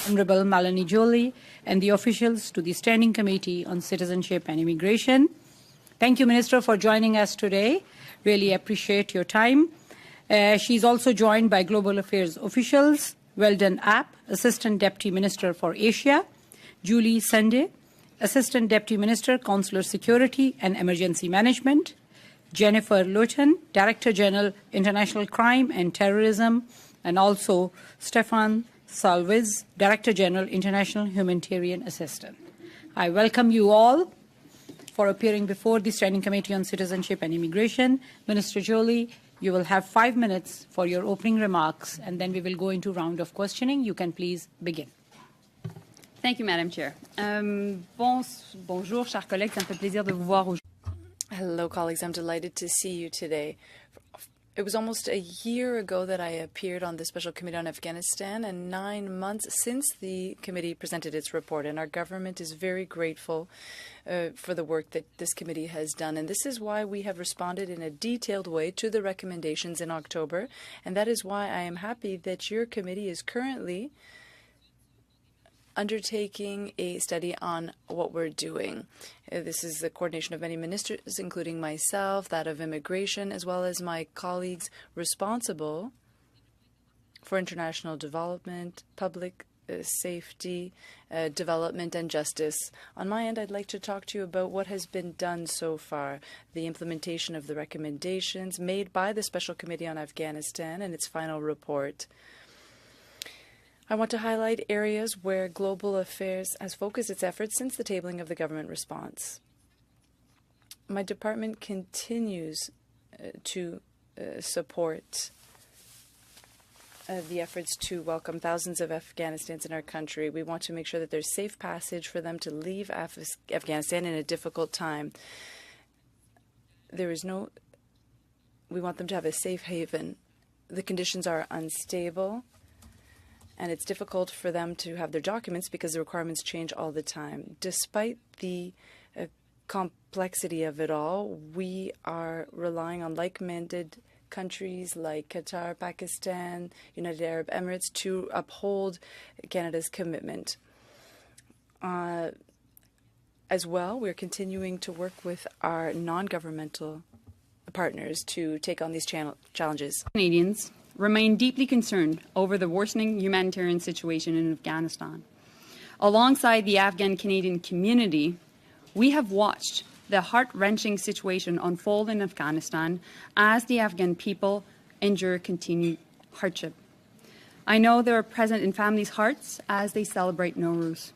Honorable Melanie Joly, and the officials to the Standing Committee on Citizenship and Immigration. Thank you, Minister, for joining us today. Really appreciate your time. She's also joined by Global Affairs officials, Weldon App, Assistant Deputy Minister for Asia, Julie Sunday, Assistant Deputy Minister, Consular Security and Emergency Management, Jennifer Luton, Director General, International Crime and Terrorism, and also Stefan Salviz, Director General, International Humanitarian Assistant. I welcome you all for appearing before the Standing Committee on Citizenship and Immigration. Minister Joly, you will have 5 minutes for your opening remarks, and then we will go into round of questioning. You can please begin. Thank you, Madam Chair. Bonjour, chers collègues. Ça me fait plaisir de vous voir aujourd'hui. Hello, colleagues. I'm delighted to see you today. It was almost a year ago that I appeared on the Special Committee on Afghanistan, and 9 months since the committee presented its report. And our government is very grateful for the work that this committee has done. And this is why we have responded in a detailed way to the recommendations in October. And that is why I am happy that your committee is currently undertaking a study on what we're doing. This is the coordination of many ministers, including myself, that of immigration, as well as my colleagues responsible for international development, public safety, development, and justice. On my end, I'd like to talk to you about what has been done so far, the implementation of the recommendations made by the Special Committee on Afghanistan and its final report. I want to highlight areas where Global Affairs has focused its efforts since the tabling of the government response. My department continues to support the efforts to welcome thousands of Afghanistans in our country. We want to make sure that there's safe passage for them to leave Afghanistan in a difficult time. We want them to have a safe haven. The conditions are unstable, and it's difficult for them to have their documents because the requirements change all the time. Despite the complexity of it all, we are relying on like-minded countries like Qatar, Pakistan, United Arab Emirates to uphold Canada's commitment. As well, we're continuing to work with our non-governmental partners to take on these challenges. Canadians remain deeply concerned over the worsening humanitarian situation in Afghanistan. Alongside the Afghan Canadian community, we have watched the heart-wrenching situation unfold in Afghanistan as the Afghan people endure continued hardship. I know they are present in families' hearts as they celebrate Nowruz.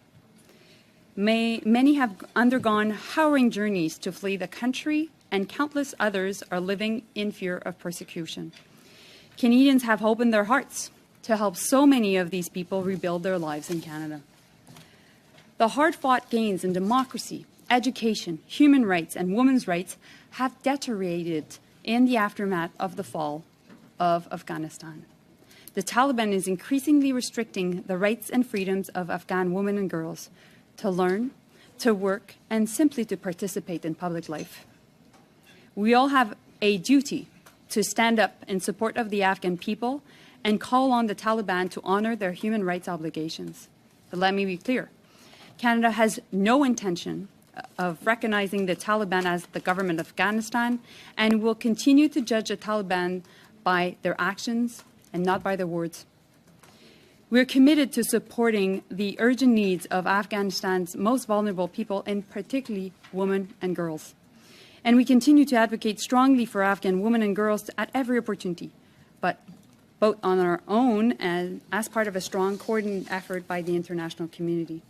Many have undergone harrowing journeys to flee the country, and countless others are living in fear of persecution. Canadians have opened their hearts to help so many of these people rebuild their lives in Canada. The hard-fought gains in democracy, education, human rights, and women's rights have deteriorated in the aftermath of the fall of Afghanistan. The Taliban is increasingly restricting the rights and freedoms of Afghan women and girls to learn, to work, and simply to participate in public life. We all have a duty to stand up in support of the Afghan people and call on the Taliban to honor their human rights obligations. But let me be clear. Canada has no intention of recognizing the Taliban as the government of Afghanistan and will continue to judge the Taliban by their actions and not by their words. We're committed to supporting the urgent needs of Afghanistan's most vulnerable people, and particularly women and girls. And we continue to advocate strongly for Afghan women and girls at every opportunity, but both on our own and as part of a strong coordinated effort by the international community.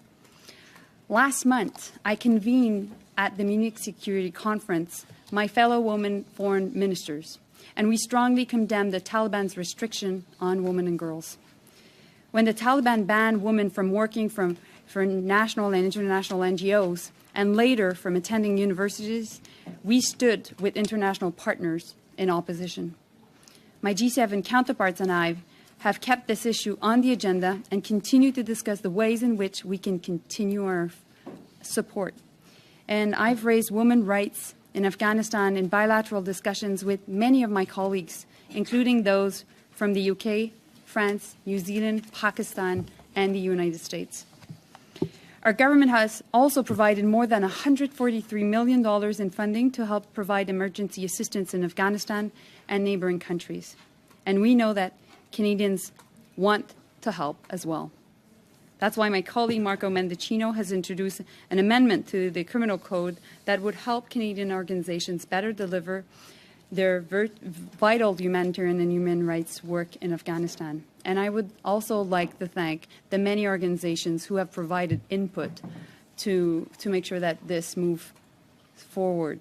Last month, I convened at the Munich Security Conference my fellow women foreign ministers, and we strongly condemned the Taliban's restriction on women and girls. When the Taliban banned women from working for national and international NGOs, and later from attending universities, we stood with international partners in opposition. My G7 counterparts and I have kept this issue on the agenda and continue to discuss the ways in which we can continue our support. And I've raised women's rights in Afghanistan in bilateral discussions with many of my colleagues, including those from the UK, France, New Zealand, Pakistan, and the United States. Our government has also provided more than $143 million in funding to help provide emergency assistance in Afghanistan and neighboring countries. And we know that Canadians want to help as well. That's why my colleague Marco Mendicino has introduced an amendment to the criminal code that would help Canadian organizations better deliver their vital humanitarian and human rights work in Afghanistan. And I would also like to thank the many organizations who have provided input to make sure that this moves forward.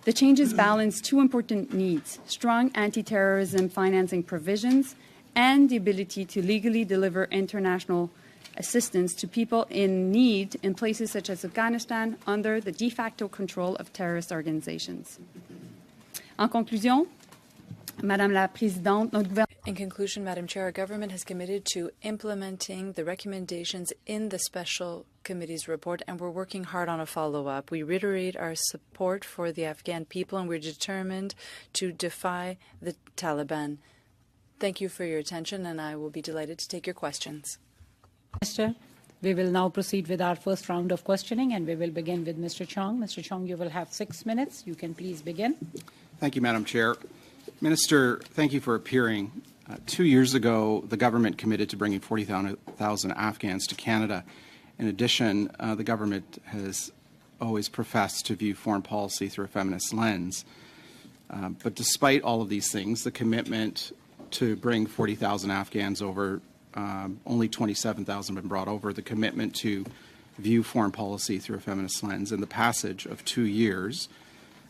The changes balance two important needs: strong anti-terrorism financing provisions and the ability to legally deliver international assistance to people in need in places such as Afghanistan under the de facto control of terrorist organizations. En conclusion, Madame la Présidente, notre gouvernement. In conclusion, Madam Chair, our government has committed to implementing the recommendations in the Special Committee's report, and we're working hard on a follow-up. We reiterate our support for the Afghan people, and we're determined to defy the Taliban. Thank you for your attention, and I will be delighted to take your questions. Minister, we will now proceed with our first round of questioning, and we will begin with Mr. Chong. Mr. Chong, you will have 6 minutes. You can please begin. Thank you, Madam Chair. Minister, thank you for appearing. 2 years ago, the government committed to bringing 40,000 Afghans to Canada. In addition, the government has always professed to view foreign policy through a feminist lens. But despite all of these things, the commitment to bring 40,000 Afghans over, only 27,000 have been brought over. The commitment to view foreign policy through a feminist lens. In the passage of 2 years,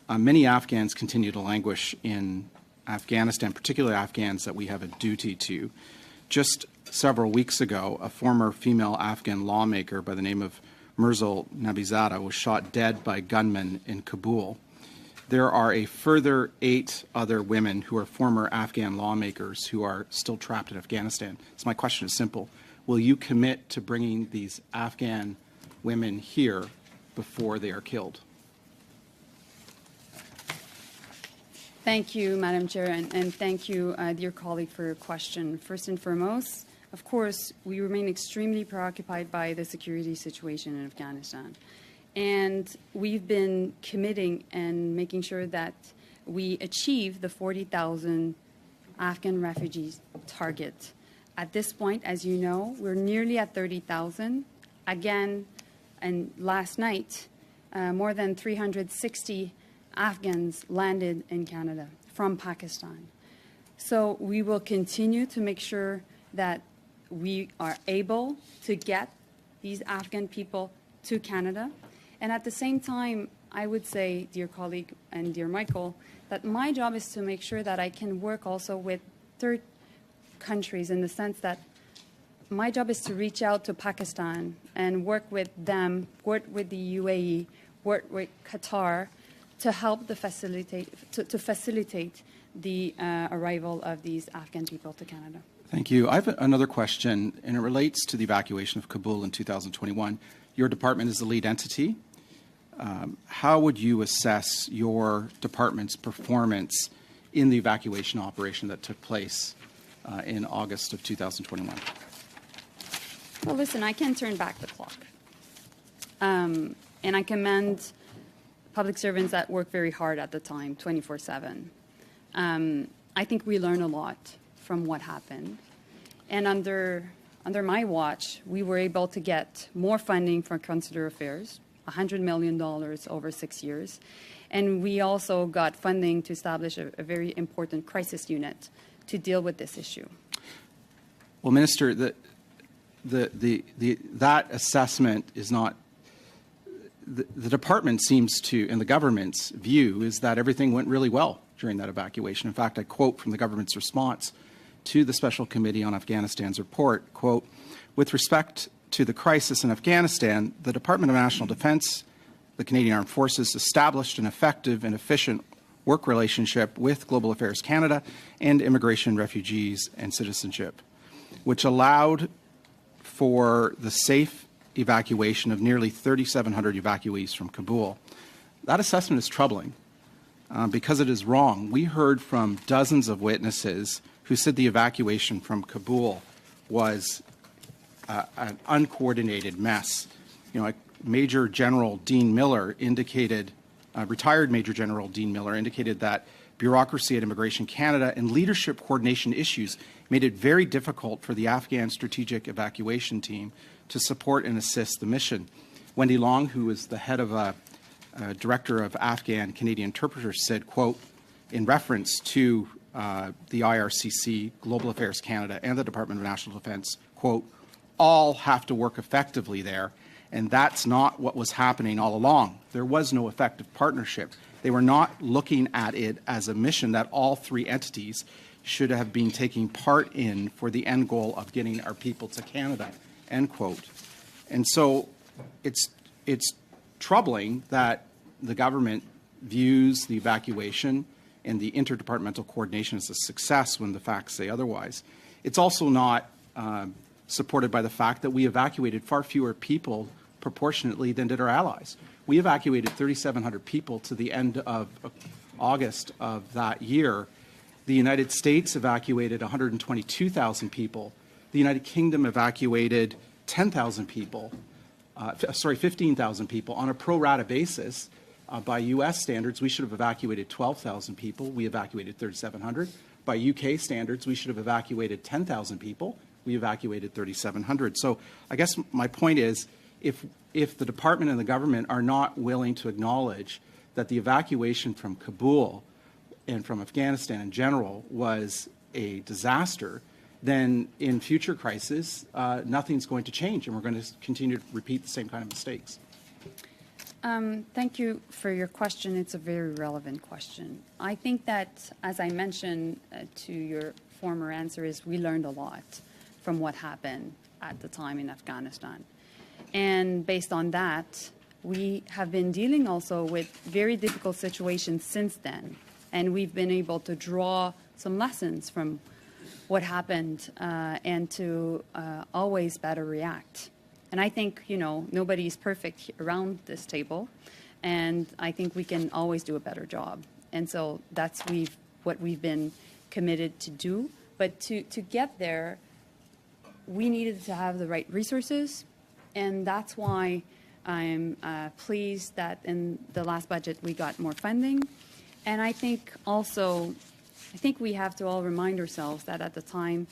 many Afghans continue to languish in Afghanistan, particularly Afghans that we have a duty to. Just several weeks ago, a former female Afghan lawmaker by the name of Mirzal Nabizada was shot dead by gunmen in Kabul. There are a further 8 other women who are former Afghan lawmakers who are still trapped in Afghanistan. So my question is simple. Will you commit to bringing these Afghan women here before they are killed? Thank you, Madam Chair, and thank you, dear colleague, for your question. First and foremost, of course, we remain extremely preoccupied by the security situation in Afghanistan. And we've been committing and making sure that we achieve the 40,000 Afghan refugees target. At this point, as you know, we're nearly at 30,000. Again, and last night, more than 360 Afghans landed in Canada from Pakistan. So we will continue to make sure that we are able to get these Afghan people to Canada. And at the same time, I would say, dear colleague and dear Michael, that my job is to make sure that I can work also with third countries, in the sense that my job is to reach out to Pakistan and work with them, work with the UAE, work with Qatar, to help facilitate the arrival of these Afghan people to Canada. Thank you. I have another question, and it relates to the evacuation of Kabul in 2021. Your department is the lead entity. How would you assess your department's performance in the evacuation operation that took place in August of 2021? Well, listen, I can turn back the clock. And I commend public servants that work very hard at the time, 24/7. I think we learn a lot from what happened. And under my watch, we were able to get more funding for consular affairs, $100 million over 6 years. And we also got funding to establish a very important crisis unit to deal with this issue. Well, Minister, that assessment is not. The department seems to, and the government's view is that everything went really well during that evacuation. In fact, I quote from the government's response to the Special Committee on Afghanistan's report, quote, "With respect to the crisis in Afghanistan, the Department of National Defence, the Canadian Armed Forces, established an effective and efficient work relationship with Global Affairs Canada and Immigration, Refugees and Citizenship, which allowed for the safe evacuation of nearly 3,700 evacuees from Kabul." That assessment is troubling because it is wrong. We heard from dozens of witnesses who said the evacuation from Kabul was an uncoordinated mess. You know, Major General Dean Miller indicated, retired Major General Dean Miller indicated that bureaucracy at Immigration Canada and leadership coordination issues made it very difficult for the Afghan Strategic Evacuation Team to support and assist the mission. Wendy Long, who is the head of director of Afghan Canadian Interpreters, said, quote, in reference to the IRCC, Global Affairs Canada, and the Department of National Defence, quote, all have to work effectively there, and that's not what was happening all along. There was no effective partnership. They were not looking at it as a mission that all three entities should have been taking part in for the end goal of getting our people to Canada, end quote. And so it's troubling that the government views the evacuation and the interdepartmental coordination as a success when the facts say otherwise. It's also not supported by the fact that we evacuated far fewer people proportionately than did our allies. We evacuated 3,700 people to the end of August of that year. The United States evacuated 122,000 people. The United Kingdom evacuated 10,000 people, 15,000 people. On a pro rata basis, by U.S. standards, we should have evacuated 12,000 people. We evacuated 3,700. By UK standards, we should have evacuated 10,000 people. We evacuated 3,700. So I guess my point is, if the department and the government are not willing to acknowledge that the evacuation from Kabul and from Afghanistan in general was a disaster, then in future crises, nothing's going to change, and we're going to continue to repeat the same kind of mistakes. Thank you for your question. It's a very relevant question. I think that, as I mentioned to your former answer, is we learned a lot from what happened at the time in Afghanistan. And based on that, we have been dealing also with very difficult situations since then. And we've been able to draw some lessons from what happened and to always better react. And I think, you know, nobody is perfect around this table. And I think we can always do a better job. And so that's what we've been committed to do. But to get there, we needed to have the right resources. And that's why I'm pleased that in the last budget we got more funding. And I think also, we have to all remind ourselves that at the time,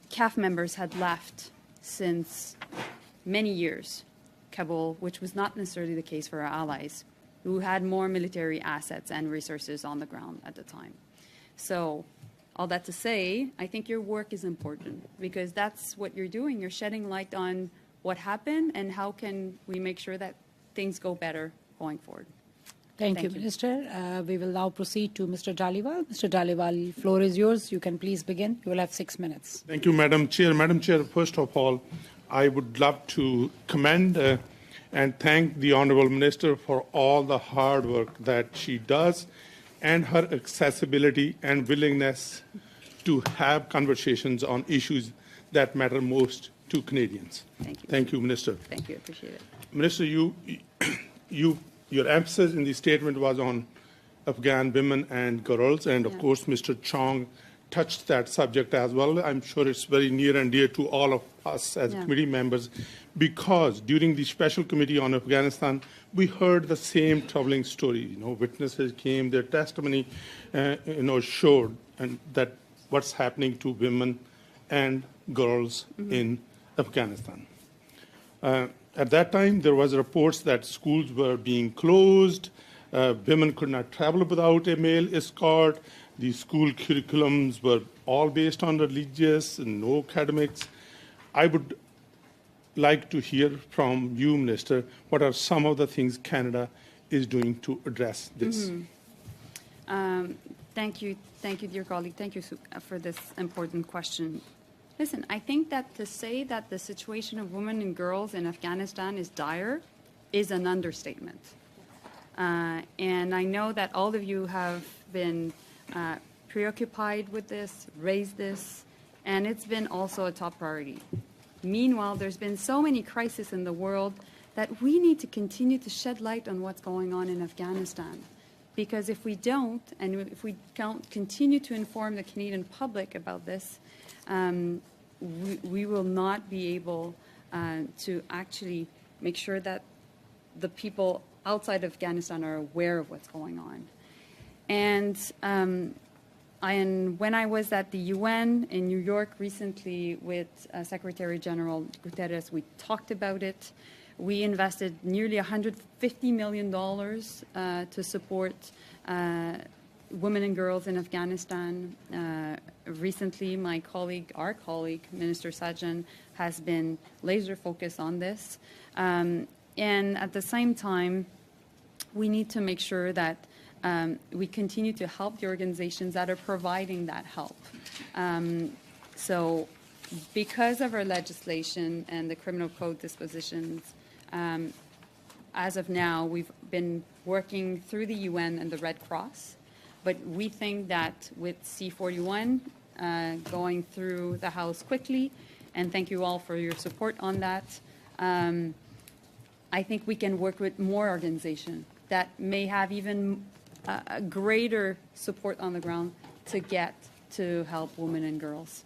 CAF members had left since many years Kabul, which was not necessarily the case for our allies, who had more military assets and resources on the ground at the time. So all that to say, I think your work is important because that's what you're doing. You're shedding light on what happened and how can we make sure that things go better going forward. Thank you, Minister. We will now proceed to Mr. Dhaliwal. Mr. Dhaliwal, floor is yours. You can please begin. You will have 6 minutes. Thank you, Madam Chair. Madam Chair, first of all, I would love to commend and thank the Honourable Minister for all the hard work that she does and her accessibility and willingness to have conversations on issues that matter most to Canadians. Thank you. Thank you, Minister. Thank you. Appreciate it. Minister, your emphasis in the statement was on Afghan women and girls, and of course, Mr. Chong touched that subject as well. I'm sure it's very near and dear to all of us as committee members, because during the Special Committee on Afghanistan, we heard the same troubling story. You know, witnesses came, their testimony, showed and that what's happening to women and girls in Afghanistan. At that time, there was reports that schools were being closed, women could not travel without a male escort, the school curriculums were all based on religious and no academics. I would like to hear from you, Minister, what are some of the things Canada is doing to address this? Thank you, dear colleague. Thank you for this important question. Listen, I think that to say that the situation of women and girls in Afghanistan is dire is an understatement. And I know that all of you have been preoccupied with this, raised this, and it's been also a top priority. Meanwhile, there's been so many crises in the world that we need to continue to shed light on what's going on in Afghanistan. Because if we don't, and if we don't continue to inform the Canadian public about this, we will not be able to actually make sure that the people outside of Afghanistan are aware of what's going on. And when I was at the UN in New York recently with Secretary General Guterres, we talked about it. We invested nearly $150 million to support women and girls in Afghanistan. Recently, our colleague, Minister Sajjan, has been laser focused on this. And at the same time, we need to make sure that we continue to help the organizations that are providing that help. So because of our legislation and the criminal code dispositions, as of now, we've been working through the UN and the Red Cross. But we think that with C-41 going through the House quickly, and thank you all for your support on that, I think we can work with more organizations that may have even a greater support on the ground to get to help women and girls.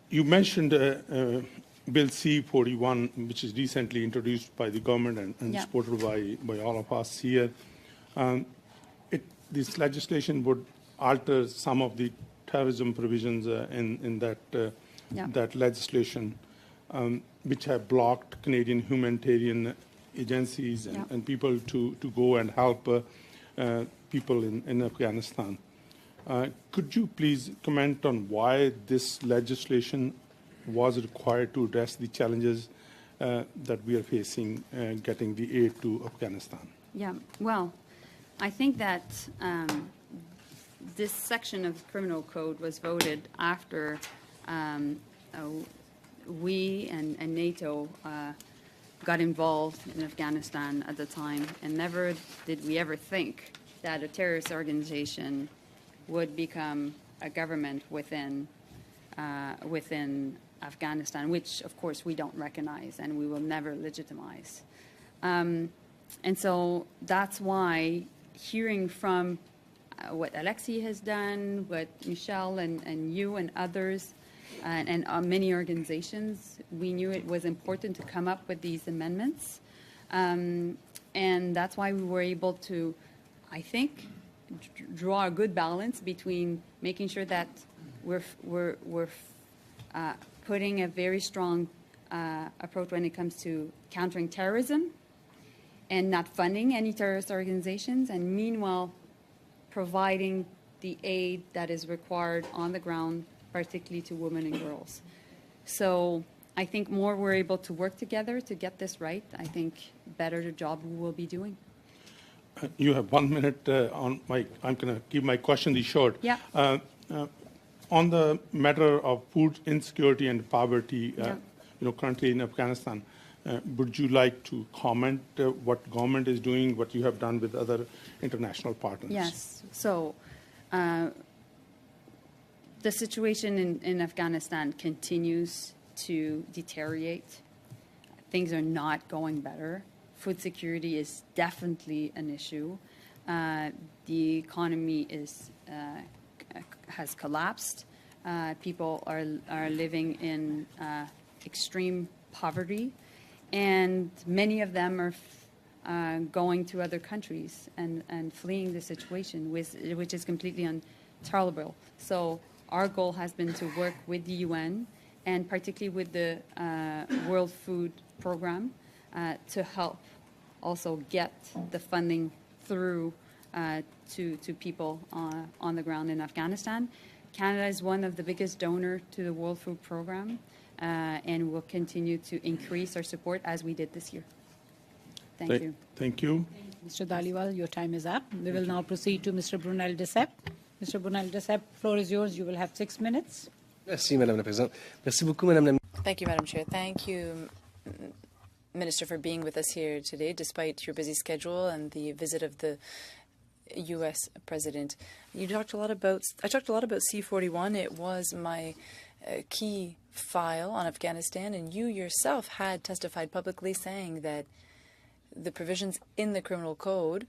You mentioned Bill C-41, which is recently introduced by the government and Yeah. supported by all of us here. This legislation would alter some of the terrorism provisions in that legislation, which have blocked Canadian humanitarian agencies and people to go and help people in Afghanistan. Could you please comment on why this legislation was required to address the challenges that we are facing getting the aid to Afghanistan? Yeah, well, I think that this section of the criminal code was voted after we and NATO got involved in Afghanistan at the time, and never did we ever think that a terrorist organization would become a government within Afghanistan, which of course we don't recognize and we will never legitimize. And so that's why hearing from what Alexei has done, what Michelle and you and others and many organizations, we knew it was important to come up with these amendments. And that's why we were able to, I think, draw a good balance between making sure that we're putting a very strong approach when it comes to countering terrorism and not funding any terrorist organizations, and meanwhile providing the aid that is required on the ground, particularly to women and girls. So I think more we're able to work together to get this right, I think better the job we will be doing. You have 1 minute I'm going to keep my question short. Yeah. On the matter of food insecurity and poverty, currently in Afghanistan, would you like to comment what government is doing, what you have done with other international partners? Yes. So the situation in Afghanistan continues to deteriorate. Things are not going better. Food security is definitely an issue. The economy has collapsed. People are living in extreme poverty, and many of them are going to other countries and fleeing the situation, which is completely intolerable. So our goal has been to work with the UN and particularly with the World Food Program to help also get the funding through to people on the ground in Afghanistan. Canada is one of the biggest donors to the World Food Program, and we'll continue to increase our support as we did this year. Thank you. Thank you. Mr. Dhaliwal, your time is up. We will now proceed to Mr. Brunel Desaep. Mr. Brunel Desaep, floor is yours. You will have 6 minutes. Merci, Madame la Présidente. Merci beaucoup, Madame la. Thank you, Madam Chair. Thank you, Minister, for being with us here today, despite your busy schedule and the visit of the U.S. President. I talked a lot about C-41. It was my key file on Afghanistan, and you yourself had testified publicly saying that the provisions in the criminal code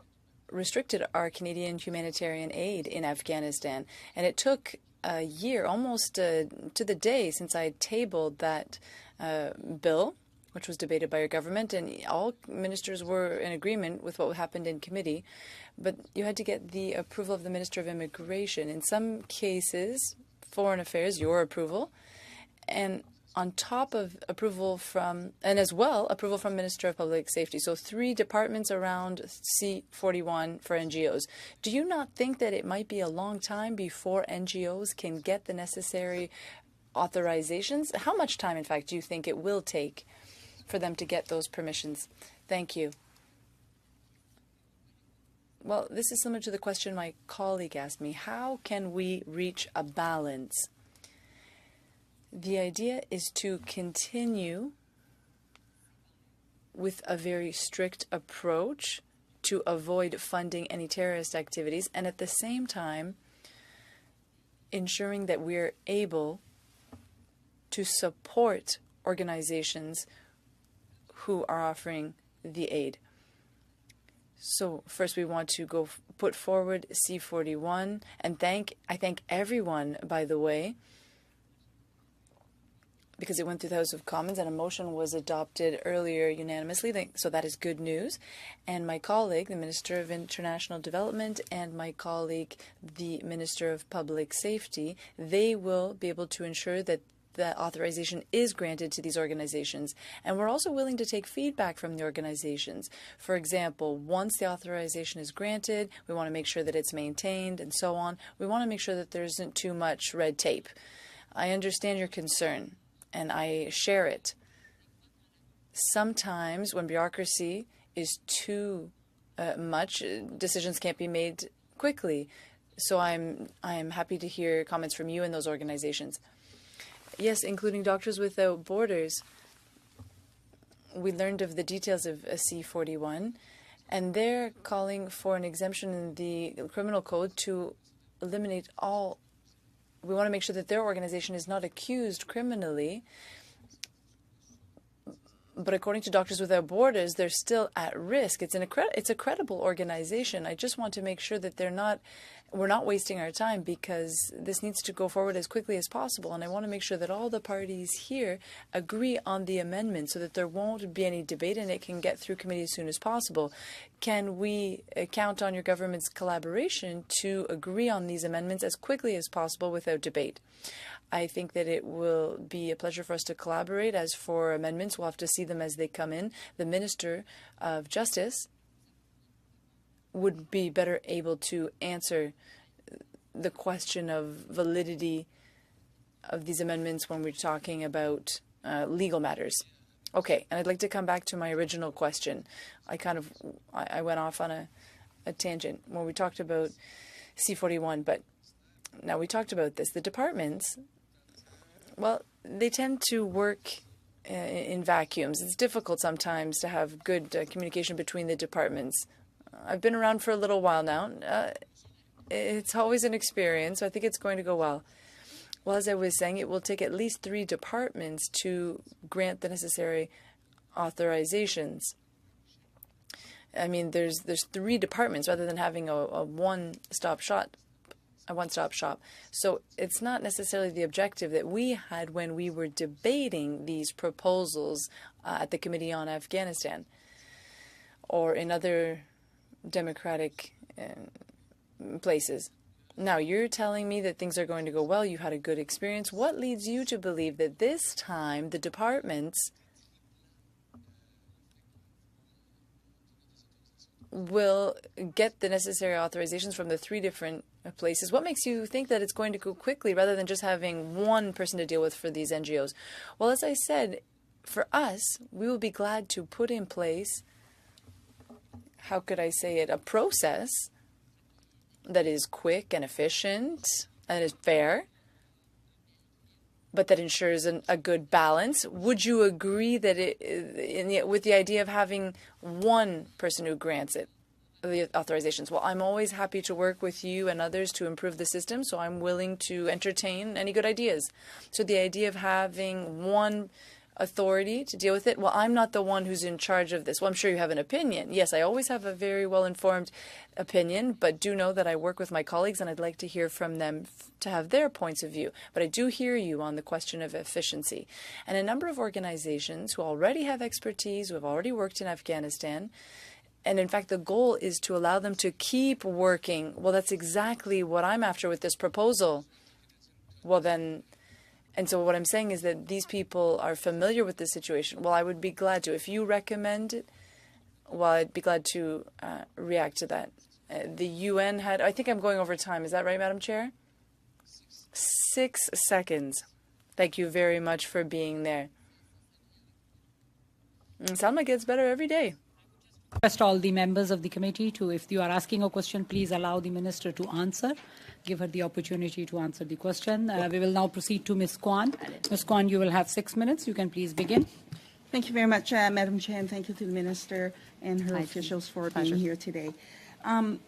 restricted our Canadian humanitarian aid in Afghanistan. And it took a year, almost to the day, since I tabled that bill, which was debated by your government, and all ministers were in agreement with what happened in committee. But you had to get the approval of the Minister of Immigration. In some cases, Foreign Affairs, your approval, and on top of approval from, and as well, approval from Minister of Public Safety. So 3 departments around C41 for NGOs. Do you not think that it might be a long time before NGOs can get the necessary authorizations? How much time, in fact, do you think it will take for them to get those permissions? Thank you. Well, this is similar to the question my colleague asked me. How can we reach a balance? The idea is to continue with a very strict approach to avoid funding any terrorist activities, and at the same time ensuring that we're able to support organizations who are offering the aid. So first we want to put forward C41, and I thank everyone, by the way, because it went through the House of Commons and a motion was adopted earlier unanimously, so that is good news. And my colleague, the Minister of International Development, and my colleague, the Minister of Public Safety, they will be able to ensure that the authorization is granted to these organizations. And we're also willing to take feedback from the organizations. For example, once the authorization is granted, we want to make sure that it's maintained and so on. We want to make sure that there isn't too much red tape. I understand your concern, and I share it. Sometimes when bureaucracy is too much, decisions can't be made quickly. So I'm happy to hear comments from you and those organizations. Yes, including Doctors Without Borders. We learned of the details of C41, and they're calling for an exemption in the criminal code to eliminate all. We want to make sure that their organization is not accused criminally. But according to Doctors Without Borders, they're still at risk. It's a credible organization. I just want to make sure that we're not wasting our time, because this needs to go forward as quickly as possible. And I want to make sure that all the parties here agree on the amendment so that there won't be any debate and it can get through committee as soon as possible. Can we count on your government's collaboration to agree on these amendments as quickly as possible without debate? I think that it will be a pleasure for us to collaborate. As for amendments, we'll have to see them as they come in. The Minister of Justice would be better able to answer the question of validity of these amendments when we're talking about legal matters. Okay, and I'd like to come back to my original question. I went off on a tangent when we talked about C41, but now we talked about this. The departments, well, they tend to work in vacuums. It's difficult sometimes to have good communication between the departments. I've been around for a little while now. It's always an experience. So I think it's going to go well. Well, as I was saying, it will take at least 3 departments to grant the necessary authorizations. I mean, there's 3 departments rather than having a one-stop shop. So it's not necessarily the objective that we had when we were debating these proposals at the Committee on Afghanistan or in other democratic places. Now, you're telling me that things are going to go well. You had a good experience. What leads you to believe that this time the departments will get the necessary authorizations from the 3 different places? What makes you think that it's going to go quickly rather than just having one person to deal with for these NGOs? Well, as I said, for us, we will be glad to put in place, how could I say it, a process that is quick and efficient and is fair, but that ensures a good balance. Would you agree that with the idea of having one person who grants it, the authorizations? Well, I'm always happy to work with you and others to improve the system, so I'm willing to entertain any good ideas. So the idea of having one authority to deal with it. Well, I'm not the one who's in charge of this. Well, I'm sure you have an opinion. Yes, I always have a very well-informed opinion, but do know that I work with my colleagues and I'd like to hear from them to have their points of view. But I do hear you on the question of efficiency. And a number of organizations who already have expertise, who have already worked in Afghanistan, and in fact, the goal is to allow them to keep working. Well, that's exactly what I'm after with this proposal. Well, then, and so what I'm saying is that these people are familiar with this situation. Well, I would be glad to. If you recommend it, well, I'd be glad to react to that. The UN had, I think I'm going over time. Is that right, Madam Chair? 6 seconds. Thank you very much for being there. Sound like it's better every day. Request all the members of the committee to, if you are asking a question, please allow the minister to answer. Give her the opportunity to answer the question. We will now proceed to Ms. Kwan. Ms. Kwan, you will have 6 minutes. You can please begin. Thank you very much, Madam Chair, and thank you to the Minister and her officials for being here today. In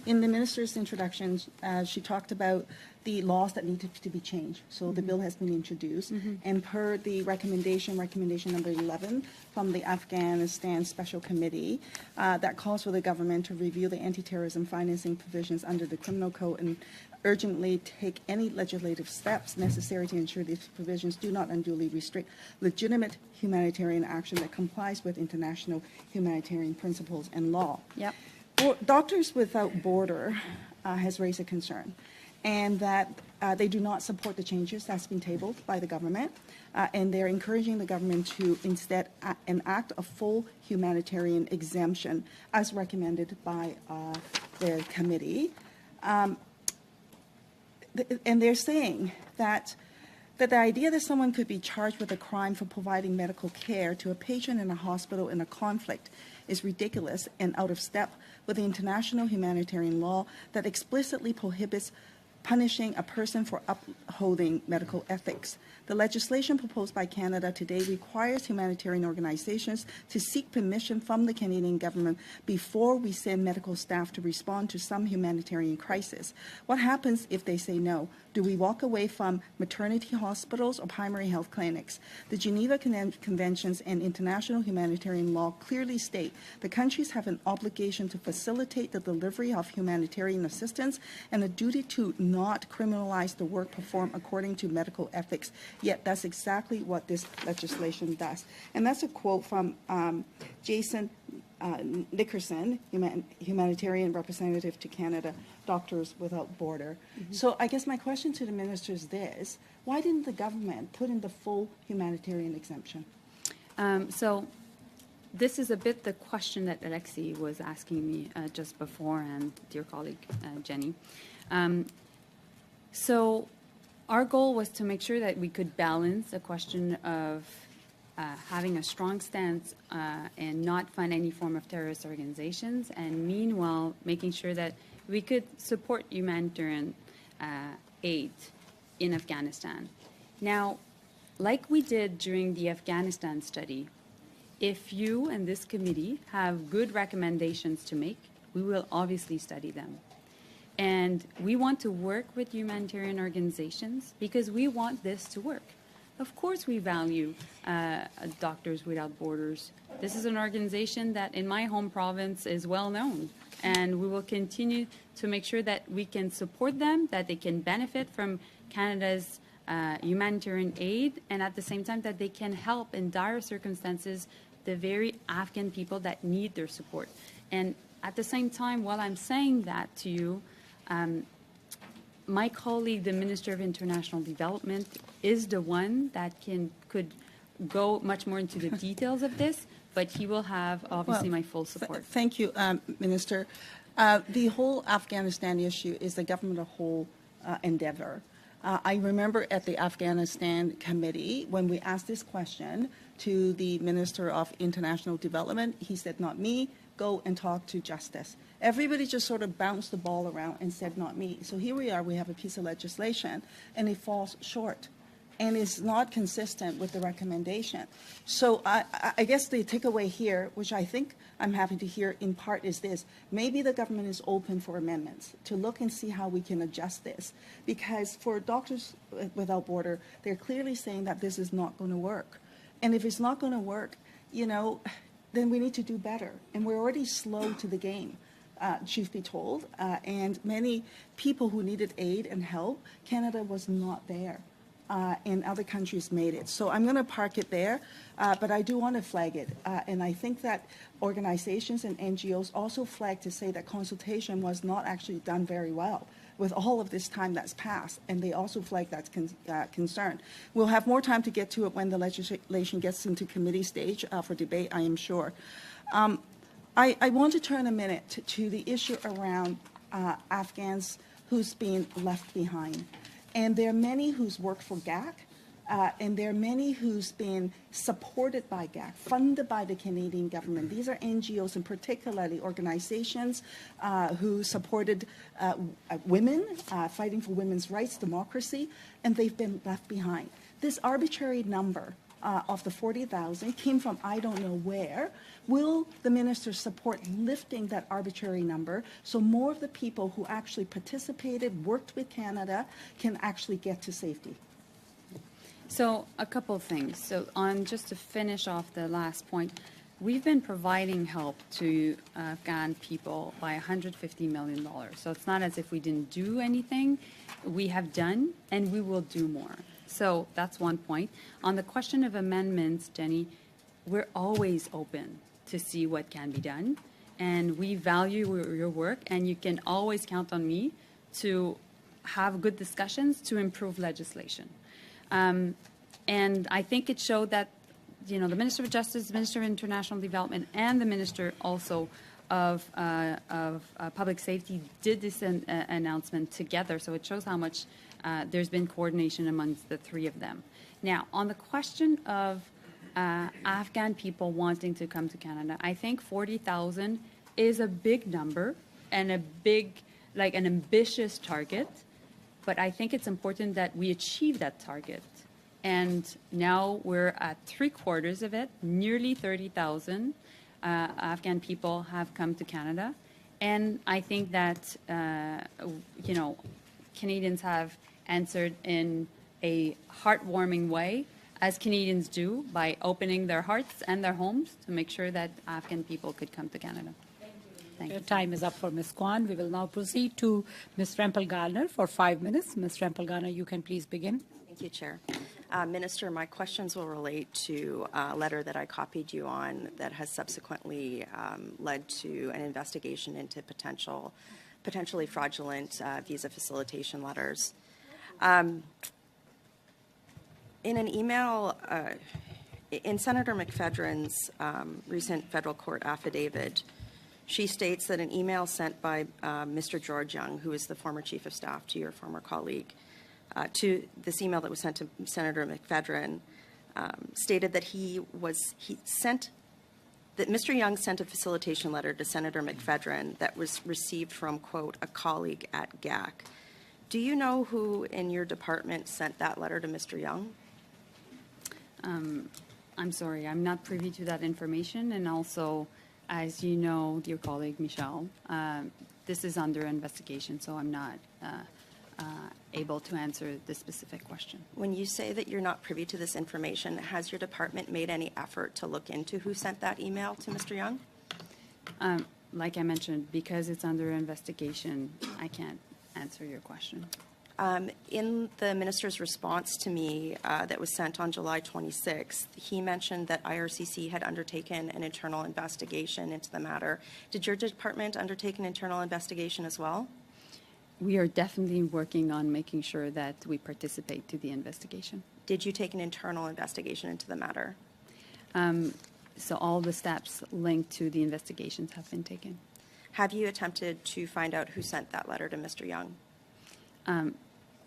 the Minister's introduction, she talked about the laws that needed to be changed. So the bill has been introduced, and per the recommendation number 11 from the Afghanistan Special Committee, that calls for the government to review the anti-terrorism financing provisions under the Criminal Code and urgently take any legislative steps necessary to ensure these provisions do not unduly restrict legitimate humanitarian action that complies with international humanitarian principles and law. Yep. Doctors Without Border has raised a concern, and that they do not support the changes that's been tabled by the government, and they're encouraging the government to instead enact a full humanitarian exemption as recommended by the committee. And they're saying that the idea that someone could be charged with a crime for providing medical care to a patient in a hospital in a conflict is ridiculous and out of step with the international humanitarian law that explicitly prohibits punishing a person for upholding medical ethics. The legislation proposed by Canada today requires humanitarian organizations to seek permission from the Canadian government before we send medical staff to respond to some humanitarian crisis. What happens if they say no? Do we walk away from maternity hospitals or primary health clinics? The Geneva Conventions and international humanitarian law clearly state the countries have an obligation to facilitate the delivery of humanitarian assistance and a duty to not criminalize the work performed according to medical ethics. Yet that's exactly what this legislation does. And that's a quote from Jason Nickerson, humanitarian representative to Canada, Doctors Without Border. So I guess my question to the minister is this: why didn't the government put in the full humanitarian exemption? So this is a bit the question that Alexei was asking me just before, and dear colleague Jenny. So our goal was to make sure that we could balance a question of having a strong stance and not fund any form of terrorist organizations, and meanwhile making sure that we could support humanitarian aid in Afghanistan. Now, like we did during the Afghanistan study, if you and this committee have good recommendations to make, we will obviously study them. And we want to work with humanitarian organizations because we want this to work. Of course we value Doctors Without Borders. This is an organization that in my home province is well known, and we will continue to make sure that we can support them, that they can benefit from Canada's humanitarian aid, and at the same time that they can help in dire circumstances the very Afghan people that need their support. And at the same time, while I'm saying that to you, my colleague, the Minister of International Development, is the one that could go much more into the details of this, but he will have obviously my full support. Thank you, Minister. The whole Afghanistan issue is the government of whole endeavor. I remember at the Afghanistan committee when we asked this question to the Minister of International Development, he said, not me, go and talk to Justice. Everybody just sort of bounced the ball around and said, not me. So here we are, we have a piece of legislation, and it falls short and is not consistent with the recommendation. So I guess the takeaway here, which I think I'm happy to hear in part, is this: maybe the government is open for amendments to look and see how we can adjust this. Because for Doctors Without Border, they're clearly saying that this is not going to work. And if it's not going to work, then we need to do better. And we're already slow to the game, truth be told. And many people who needed aid and help, Canada was not there. And other countries made it. So I'm going to park it there, but I do want to flag it. And I think that organizations and NGOs also flagged to say that consultation was not actually done very well with all of this time that's passed, and they also flagged that concern. We'll have more time to get to it when the legislation gets into committee stage for debate, I am sure. I want to turn a minute to the issue around Afghans who's been left behind. And there are many who's worked for GAC, and there are many who's been supported by GAC, funded by the Canadian government. These are NGOs and particularly organizations who supported women, fighting for women's rights, democracy, and they've been left behind. This arbitrary number of the 40,000 came from I don't know where. Will the minister support lifting that arbitrary number so more of the people who actually participated, worked with Canada, can actually get to safety? So a couple of things. So just to finish off the last point, we've been providing help to Afghan people by $150 million. So it's not as if we didn't do anything. We have done, and we will do more. So that's one point. On the question of amendments, Jenny, we're always open to see what can be done. And we value your work, and you can always count on me to have good discussions to improve legislation. And I think it showed that, the Minister of Justice, the Minister of International Development, and the Minister also of Public Safety did this announcement together. So it shows how much there's been coordination amongst the three of them. Now, on the question of Afghan people wanting to come to Canada, I think 40,000 is a big number and an ambitious target. But I think it's important that we achieve that target. And now we're at 3/4 of it. Nearly 30,000 Afghan people have come to Canada. And I think that, Canadians have answered in a heartwarming way, as Canadians do, by opening their hearts and their homes to make sure that Afghan people could come to Canada. Your time is up for Ms. Kwan. We will now proceed to Ms. Rempel-Garner for 5 minutes. Ms. Rempel-Garner, you can please begin. Thank you, Chair. Minister, my questions will relate to a letter that I copied you on that has subsequently led to an investigation into potentially fraudulent visa facilitation letters. In an email, in Senator McFedrin's recent federal court affidavit, she states that an email sent by Mr. George Young, who is the former chief of staff to your former colleague, to this email that was sent to Senator McFedrin, stated that that Mr. Young sent a facilitation letter to Senator McFedrin that was received from, quote, a colleague at GAC. Do you know who in your department sent that letter to Mr. Young? I'm sorry, I'm not privy to that information. And also, as you know, dear colleague Michelle, this is under investigation, so I'm not able to answer this specific question. When you say that you're not privy to this information, has your department made any effort to look into who sent that email to Mr. Young? Like I mentioned, because it's under investigation, I can't answer your question. In the minister's response to me that was sent on July 26th, he mentioned that IRCC had undertaken an internal investigation into the matter. Did your department undertake an internal investigation as well? We are definitely working on making sure that we participate to the investigation. Did you take an internal investigation into the matter? So all the steps linked to the investigations have been taken. Have you attempted to find out who sent that letter to Mr. Young?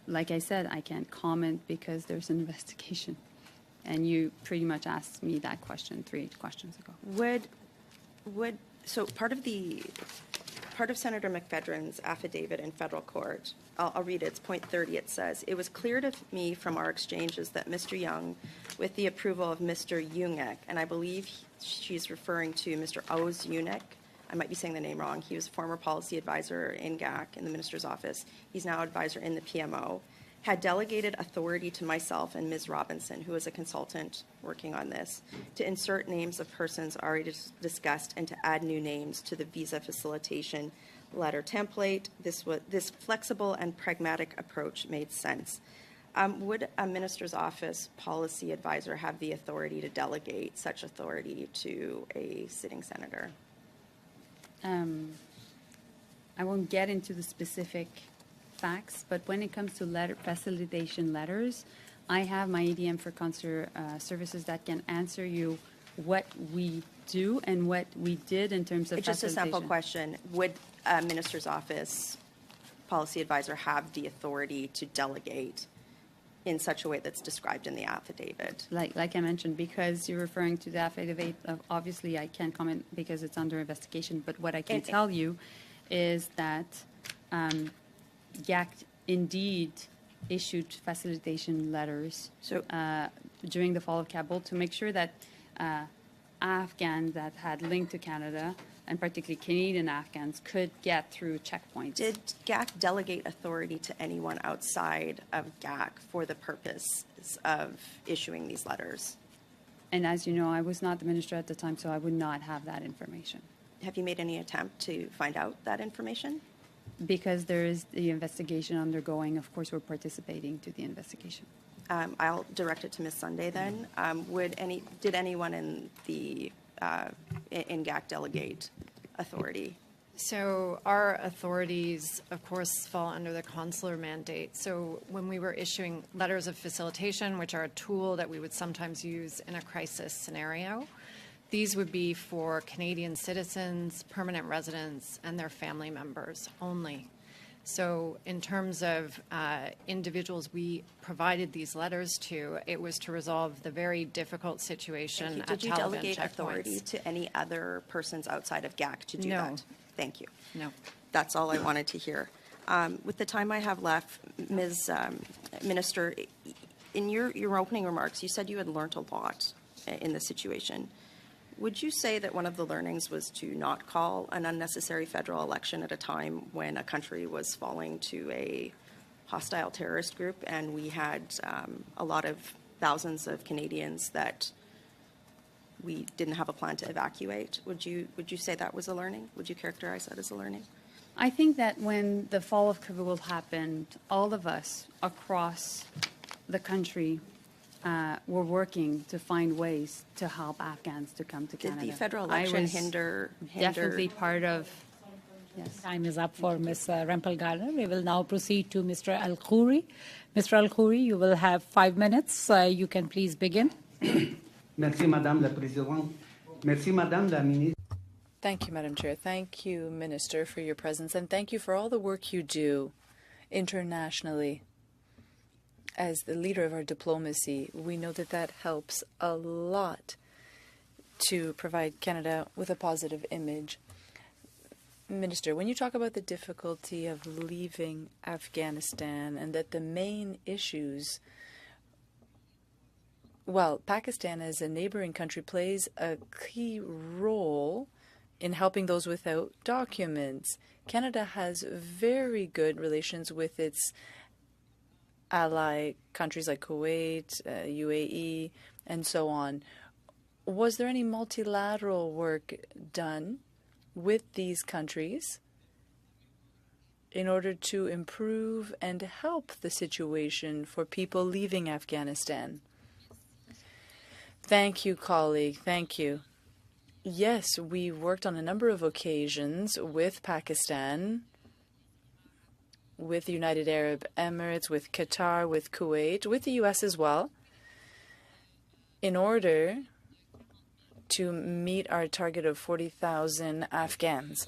Like I said, I can't comment because there's an investigation. And you pretty much asked me that question 3 questions ago. So part of Senator McFedrin's affidavit in federal court, I'll read it, it's point 30, it says, it was clear to me from our exchanges that Mr. Young, with the approval of Mr. Unick, and I believe she's referring to Mr. Oz Unick, I might be saying the name wrong, he was former policy advisor in GAC in the minister's office, he's now advisor in the PMO, had delegated authority to myself and Ms. Robinson, who is a consultant working on this, to insert names of persons already discussed and to add new names to the visa facilitation letter template. This flexible and pragmatic approach made sense. Would a minister's office policy advisor have the authority to delegate such authority to a sitting senator? I won't get into the specific facts, but when it comes to letter facilitation letters, I have my ADM for consular services that can answer you what we do and what we did in terms of It's just a facilitation. simple question. Would a minister's office policy advisor have the authority to delegate in such a way that's described in the affidavit? Like I mentioned, because you're referring to the affidavit, obviously I can't comment because it's under investigation, but what I can tell you is that GAC indeed issued facilitation letters during the fall of Kabul to make sure that Afghans that had linked to Canada, and particularly Canadian Afghans, could get through checkpoints. Did GAC delegate authority to anyone outside of GAC for the purpose of issuing these letters? And as you know, I was not the minister at the time, so I would not have that information. Have you made any attempt to find out that information? Because there is the investigation undergoing, of course, we're participating to the investigation. I'll direct it to Ms. Sunday then. Did anyone in the in GAC delegate authority? So our authorities, of course, fall under the consular mandate. So when we were issuing letters of facilitation, which are a tool that we would sometimes use in a crisis scenario, these would be for Canadian citizens, permanent residents, and their family members only. So in terms of individuals we provided these letters to, it was to resolve the very difficult situation at Taliban checkpoints. Did you delegate authority to any other persons outside of GAC to do that? Thank you. No. That's all I wanted to hear. With the time I have left, Ms. Minister, in your opening remarks, you said you had learned a lot in the situation. Would you say that one of the learnings was to not call an unnecessary federal election at a time when a country was falling to a hostile terrorist group and we had a lot of thousands of Canadians that we didn't have a plan to evacuate? Would you say that was a learning? Would you characterize that as a learning? I think that when the fall of Kabul happened, all of us across the country were working to find ways to help Afghans to come to Canada. Did the federal election hinder? Definitely part of. Yes. Time is up for Ms. Rempel Gardner. We will now proceed to Mr. Al-Khouri. Mr. Al-Khouri, you will have 5 minutes. You can please begin. Merci, Madame la Présidente. Merci, Madame la Ministre. Thank you, Madam Chair. Thank you, Minister, for your presence, and thank you for all the work you do internationally. As the leader of our diplomacy, we know that that helps a lot to provide Canada with a positive image. Minister, when you talk about the difficulty of leaving Afghanistan and that the main issues, well, Pakistan as a neighboring country plays a key role in helping those without documents. Canada has very good relations with its ally countries like Kuwait, UAE, and so on. Was there any multilateral work done with these countries in order to improve and help the situation for people leaving Afghanistan? Thank you, colleague. Thank you. Yes, we worked on a number of occasions with Pakistan, with the United Arab Emirates, with Qatar, with Kuwait, with the U.S. as well, in order to meet our target of 40,000 Afghans.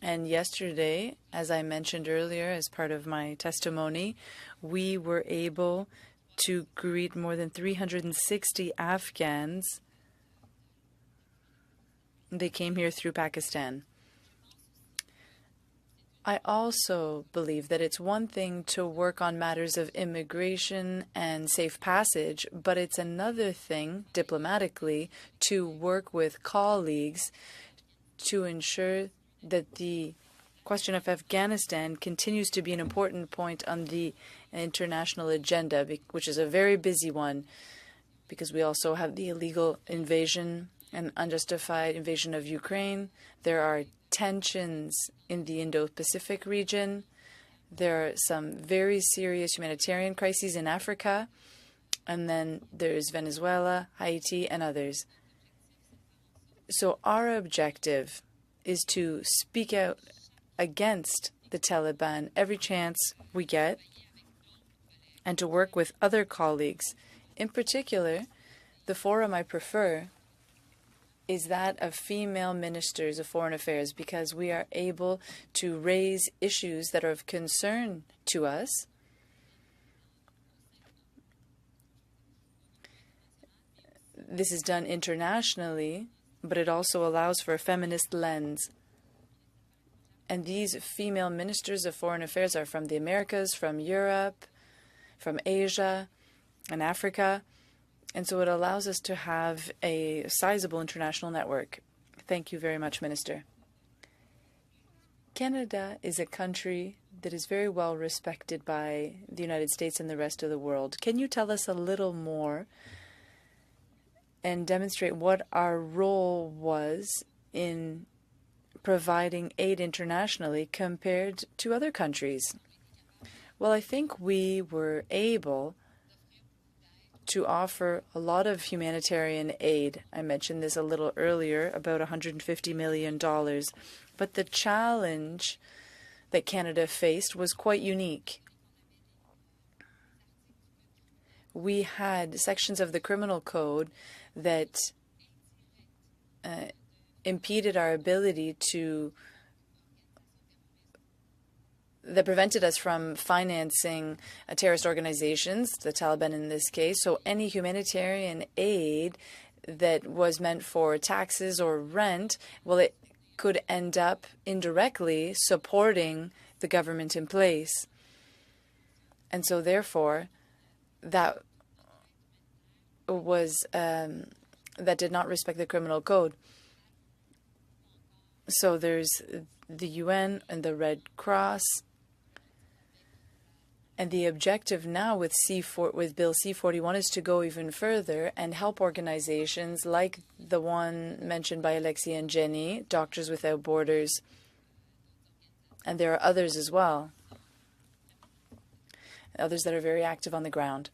And yesterday, as I mentioned earlier, as part of my testimony, we were able to greet more than 360 Afghans. They came here through Pakistan. I also believe that it's one thing to work on matters of immigration and safe passage, but it's another thing, diplomatically, to work with colleagues to ensure that the question of Afghanistan continues to be an important point on the international agenda, which is a very busy one, because we also have the illegal invasion and unjustified invasion of Ukraine. There are tensions in the Indo-Pacific region. There are some very serious humanitarian crises in Africa. And then there's Venezuela, Haiti, and others. So our objective is to speak out against the Taliban every chance we get, and to work with other colleagues. In particular, the forum I prefer is that of female ministers of foreign affairs, because we are able to raise issues that are of concern to us. This is done internationally, but it also allows for a feminist lens. And these female ministers of foreign affairs are from the Americas, from Europe, from Asia, and Africa. And so it allows us to have a sizable international network. Thank you very much, Minister. Canada is a country that is very well respected by the United States and the rest of the world. Can you tell us a little more and demonstrate what our role was in providing aid internationally compared to other countries? Well, I think we were able to offer a lot of humanitarian aid. I mentioned this a little earlier, about $150 million. But the challenge that Canada faced was quite unique. We had sections of the criminal code that impeded our ability that prevented us from financing terrorist organizations, the Taliban in this case. So any humanitarian aid that was meant for taxes or rent, well, it could end up indirectly supporting the government in place. And so therefore, that that did not respect the criminal code. So there's the UN and the Red Cross. And the objective now with Bill C-41 is to go even further and help organizations like the one mentioned by Alexi and Jenny, Doctors Without Borders, and there are others as well, others that are very active on the ground.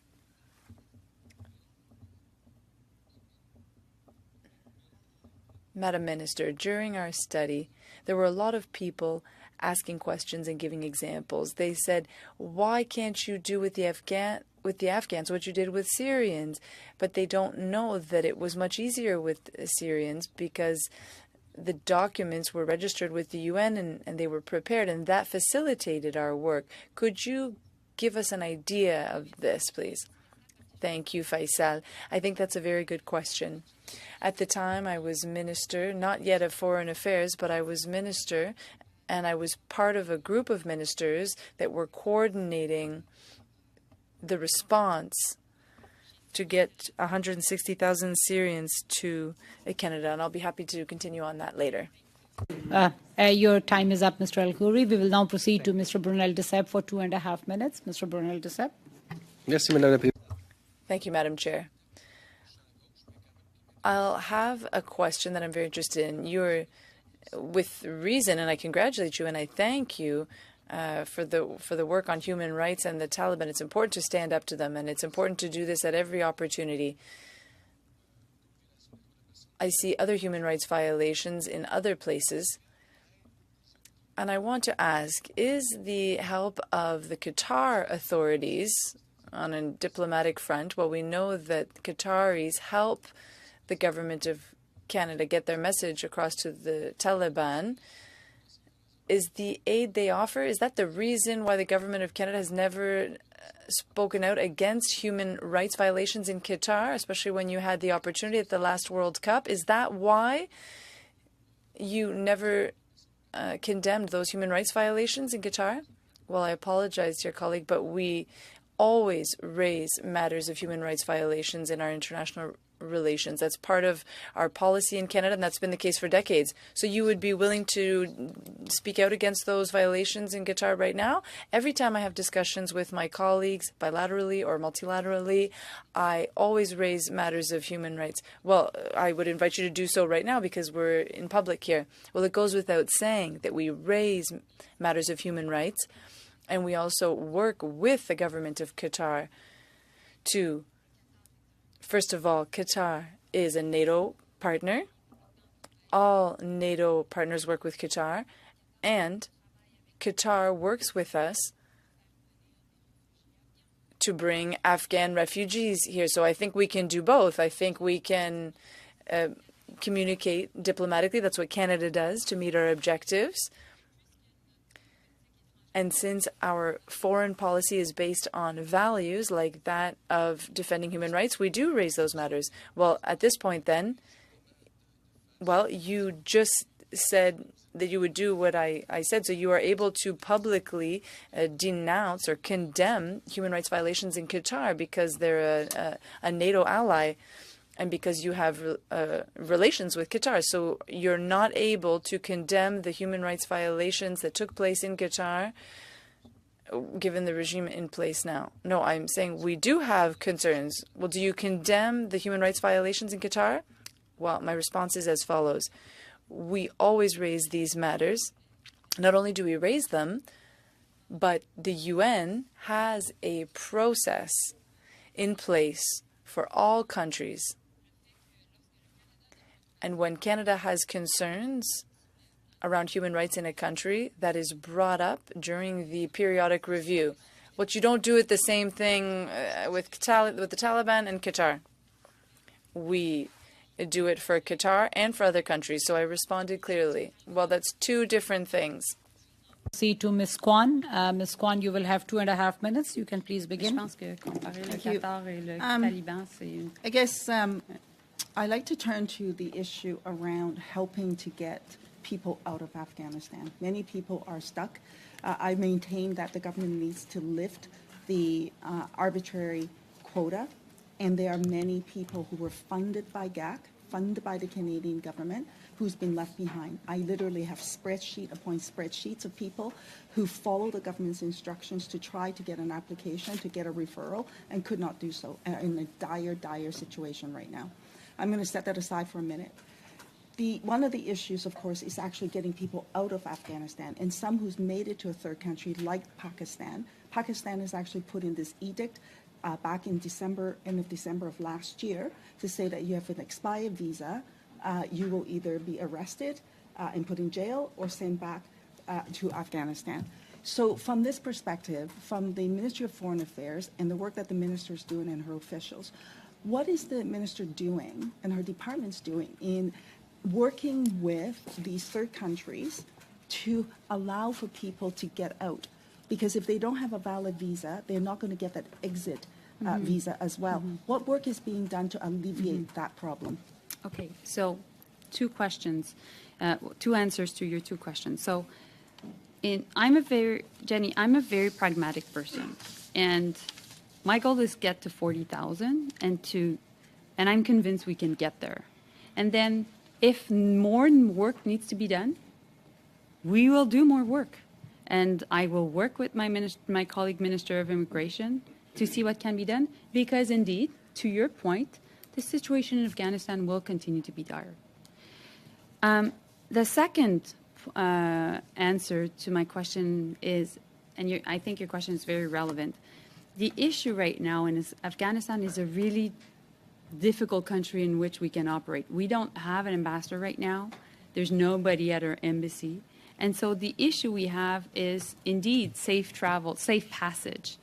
Madam Minister, during our study, there were a lot of people asking questions and giving examples. They said, why can't you do with the Afghans what you did with Syrians? But they don't know that it was much easier with Syrians because the documents were registered with the UN and they were prepared, and that facilitated our work. Could you give us an idea of this, please? Thank you, Faisal. I think that's a very good question. At the time, I was minister, not yet of Foreign Affairs, but I was minister, and I was part of a group of ministers that were coordinating the response to get 160,000 Syrians to Canada, and I'll be happy to continue on that later. Your time is up, Mr. El-Khoury. We will now proceed to Mr. Brunel Desaib for 2.5 minutes. Mr. Brunel Desaib. Merci, Madame la Présidente. Thank you, Madam Chair. I'll have a question that I'm very interested in. You're, with reason, and I congratulate you and I thank you for the work on human rights and the Taliban. It's important to stand up to them, and it's important to do this at every opportunity. I see other human rights violations in other places, and I want to ask, is the help of the Qatar authorities on a diplomatic front, well, we know that Qataris help the government of Canada get their message across to the Taliban. Is the aid they offer, is that the reason why the government of Canada has never spoken out against human rights violations in Qatar, especially when you had the opportunity at the last World Cup? Is that why you never condemned those human rights violations in Qatar? Well, I apologize, dear colleague, but we always raise matters of human rights violations in our international relations. That's part of our policy in Canada, and that's been the case for decades. So you would be willing to speak out against those violations in Qatar right now? Every time I have discussions with my colleagues, bilaterally or multilaterally, I always raise matters of human rights. Well, I would invite you to do so right now because we're in public here. Well, it goes without saying that we raise matters of human rights, and we also work with the government of Qatar to, first of all, Qatar is a NATO partner. All NATO partners work with Qatar, and Qatar works with us to bring Afghan refugees here. So I think we can do both. I think we can communicate diplomatically. That's what Canada does to meet our objectives. And since our foreign policy is based on values like that of defending human rights, we do raise those matters. Well, at this point then, well, you just said that you would do what I said. So you are able to publicly denounce or condemn human rights violations in Qatar because they're a NATO ally and because you have relations with Qatar. So you're not able to condemn the human rights violations that took place in Qatar given the regime in place now. No, I'm saying we do have concerns. Well, do you condemn the human rights violations in Qatar? Well, my response is as follows. We always raise these matters. Not only do we raise them, but the UN has a process in place for all countries. And when Canada has concerns around human rights in a country, that is brought up during the periodic review. But you don't do it the same thing with the Taliban and Qatar. We do it for Qatar and for other countries. So I responded clearly. Well, that's two different things. See to Ms. Kwan. Ms. Kwan, you will have 2.5 minutes. You can please begin. I guess I'd like to turn to the issue around helping to get people out of Afghanistan. Many people are stuck. I maintain that the government needs to lift the arbitrary quota, and there are many people who were funded by GAC, funded by the Canadian government, who's been left behind. I literally have upon spreadsheets of people who follow the government's instructions to try to get an application, to get a referral, and could not do so, in a dire situation right now. I'm going to set that aside for a minute. One of the issues, of course, is actually getting people out of Afghanistan, and some who's made it to a third country like Pakistan. Pakistan has actually put in this edict back in end of December of last year, to say that you have an expired visa, you will either be arrested and put in jail or sent back to Afghanistan. So from this perspective, from the Ministry of Foreign Affairs and the work that the minister is doing and her officials, what is the minister doing and her department's doing in working with these third countries to allow for people to get out? Because if they don't have a valid visa, they're not going to get that exit visa as well. What work is being done to alleviate that problem? Okay, so two questions, two answers to your two questions. So I'm a very pragmatic person, and my goal is get to 40,000, and I'm convinced we can get there. And then if more work needs to be done, we will do more work. And I will work with my colleague Minister of Immigration to see what can be done, because indeed, to your point, the situation in Afghanistan will continue to be dire. The second answer to my question is, and I think your question is very relevant, the issue right now in Afghanistan is a really difficult country in which we can operate. We don't have an ambassador right now. There's nobody at our embassy. And so the issue we have is indeed safe travel, safe passage.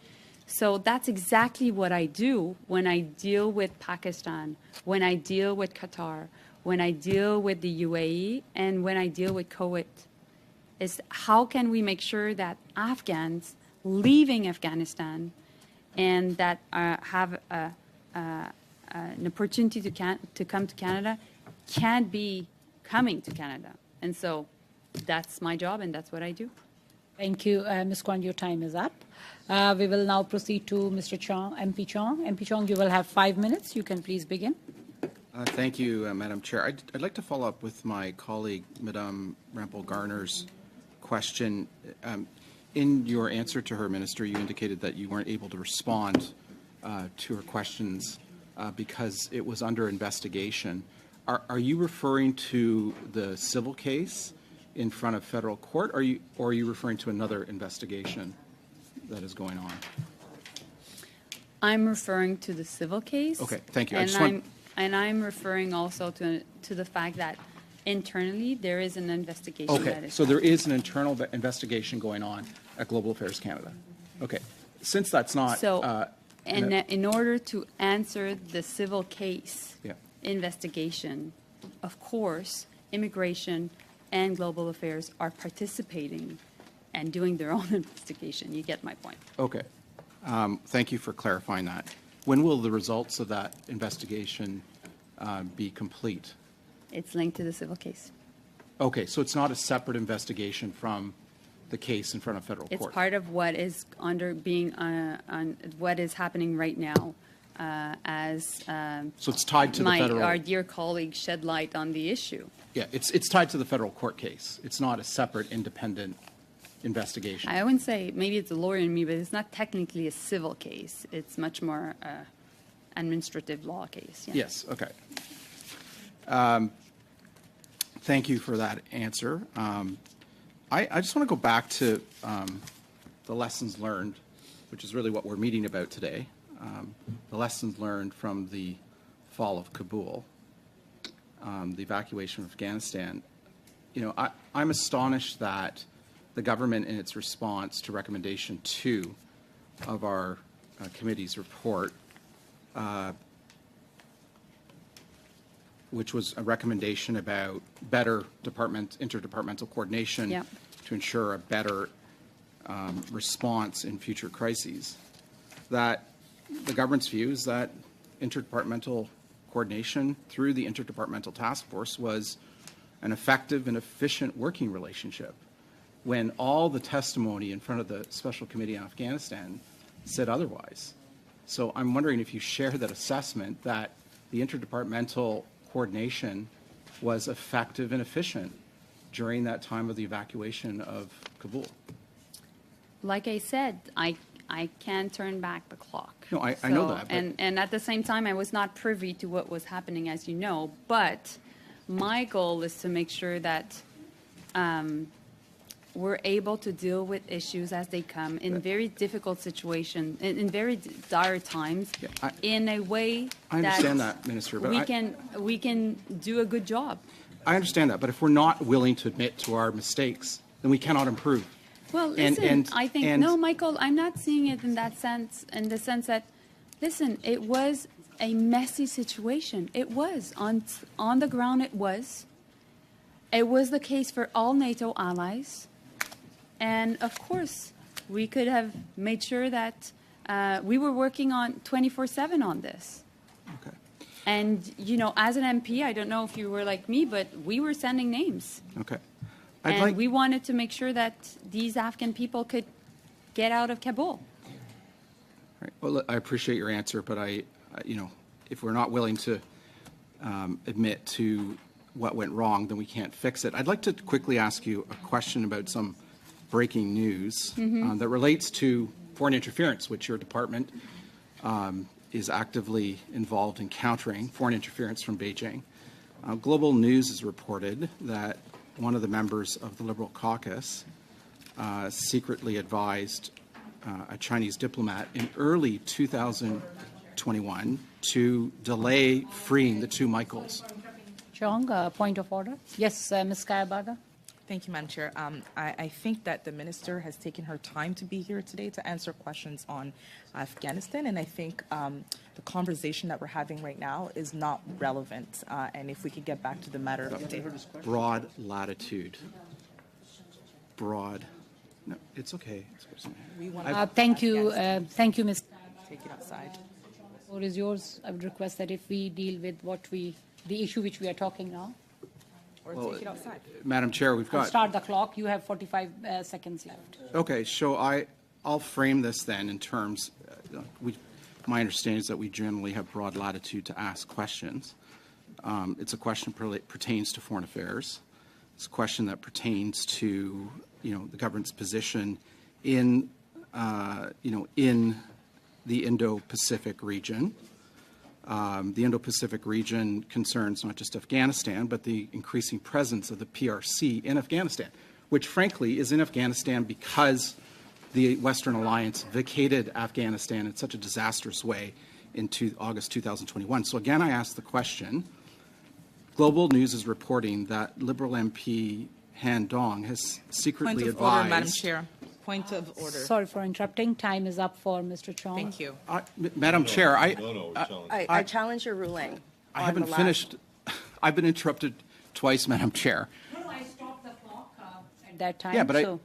So that's exactly what I do when I deal with Pakistan, when I deal with Qatar, when I deal with the UAE, and when I deal with Kuwait, is how can we make sure that Afghans leaving Afghanistan and that have an opportunity to come to Canada can be coming to Canada. And so that's my job, and that's what I do. Thank you, Ms. Kwan. Your time is up. We will now proceed to Mr. Chong, MP Chong. MP Chong, you will have 5 minutes. You can please begin. Thank you, Madam Chair. I'd like to follow up with my colleague, Madame Rampel-Garner's question. In your answer to her, Minister, you indicated that you weren't able to respond to her questions because it was under investigation. Are you referring to the civil case in front of federal court, or are you referring to another investigation that is going on? I'm referring to the civil case. Okay, thank you. And I'm referring also to the fact that internally there is an investigation. Okay, so there is an internal investigation going on at Global Affairs Canada. Okay, since that's not... in order to answer the civil case investigation, of course, immigration and Global Affairs are participating and doing their own investigation. You get my point. Okay. Thank you for clarifying that. When will the results of that investigation be complete? It's linked to the civil case. Okay, so it's not a separate investigation from the case in front of federal court? It's part of what is what is happening right now so it's tied to the federal... Our dear colleague shed light on the issue. Yeah, it's tied to the federal court case. It's not a separate independent investigation. I wouldn't say, maybe it's a lawyer in me, but it's not technically a civil case. It's much more administrative law case. Yeah. Yes, okay. Thank you for that answer. I just want to go back to the lessons learned, which is really what we're meeting about today. The lessons learned from the fall of Kabul, the evacuation of Afghanistan. You know, I'm astonished that the government, in its response to recommendation 2 of our committee's report, which was a recommendation about better interdepartmental coordination to ensure a better response in future crises, that the government's view is that interdepartmental coordination through the Interdepartmental Task Force was an effective and efficient working relationship, when all the testimony in front of the Special Committee on Afghanistan said otherwise. So I'm wondering if you share that assessment that the interdepartmental coordination was effective and efficient during that time of the evacuation of Kabul. Like I said, I can't turn back the clock. No, I know that. But and at the same time, I was not privy to what was happening, as you know. But my goal is to make sure that we're able to deal with issues as they come in very difficult situations, in very dire times, in a way I understand that, Minister, but we can do a good job. I understand that, but if we're not willing to admit to our mistakes, then we cannot improve. Well, listen, I think, no, Michael, I'm not seeing it in that sense, in the sense that, listen, it was a messy situation. It was. On the ground, it was. It was the case for all NATO allies. And, of course, we could have made sure that we were working on 24/7 on this. Okay. And, you know, as an MP, I don't know if you were like me, but we were sending names. Okay. And we wanted to make sure that these Afghan people could get out of Kabul. Right. Well, I appreciate your answer, but you know, if we're not willing to admit to what went wrong, then we can't fix it. I'd like to quickly ask you a question about some breaking news that relates to foreign interference, which your department is actively involved in countering foreign interference from Beijing. Global News has reported that one of the members of the Liberal caucus secretly advised a Chinese diplomat in early 2021 to delay freeing the 2 Michaels. Chong, point of order. Yes, Ms. Kayabaga. Thank you, Madam Chair. I think that the Minister has taken her time to be here today to answer questions on Afghanistan, and I think the conversation that we're having right now is not relevant, and if we could get back to the matter of today. Broad latitude. Broad. No, it's okay. Thank you. Thank you, Ms. Take it outside. The floor is yours. I would request that if we deal with the issue which we are talking now. Or take it outside. Madam Chair, we've got... Start the clock. You have 45 seconds left. Okay, so I'll frame this then in terms... my understanding is that we generally have broad latitude to ask questions. It's a question pertains to foreign affairs. It's a question that pertains to, the government's position in, in the Indo-Pacific region. The Indo-Pacific region concerns not just Afghanistan, but the increasing presence of the PRC in Afghanistan, which frankly is in Afghanistan because the Western Alliance vacated Afghanistan in such a disastrous way in August 2021. So again, I ask the question, Global News is reporting that Liberal MP Han Dong has secretly Point of advised... order, Madam Chair. Point of order. Sorry for interrupting. Time is up for Mr. Chong. Thank you. Madam Chair, I challenge your ruling. I haven't finished. I've been interrupted twice, Madam Chair. No, I stopped the clock at that time. Yeah, but so.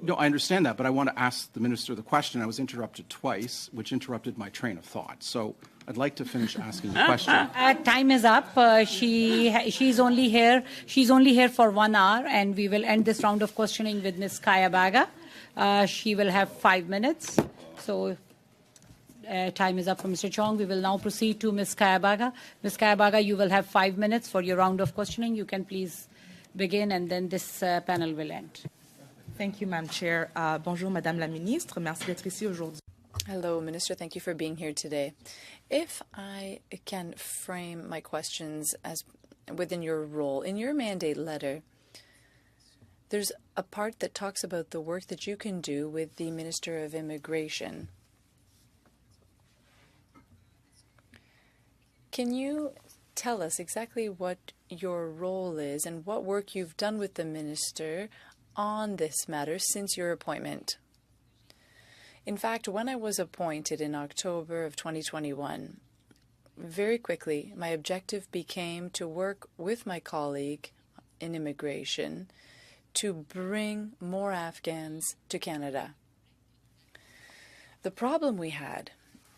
No, I understand that, but I want to ask the Minister the question. I was interrupted twice, which interrupted my train of thought. So I'd like to finish asking the question. Time is up. She's only here for 1 hour, and we will end this round of questioning with Ms. Kaya Baga. She will have 5 minutes. So time is up for Mr. Chong. We will now proceed to Ms. Kaya Baga. Ms. Kaya Baga, you will have 5 minutes for your round of questioning. You can please begin, and then this panel will end. Thank you, Madam Chair. Bonjour, Madame la Ministre. Merci d'être ici aujourd'hui. Hello, Minister. Thank you for being here today. If I can frame my questions as within your role, in your mandate letter, there's a part that talks about the work that you can do with the Minister of Immigration. Can you tell us exactly what your role is and what work you've done with the Minister on this matter since your appointment? In fact, when I was appointed in October of 2021, very quickly my objective became to work with my colleague in immigration to bring more Afghans to Canada. The problem we had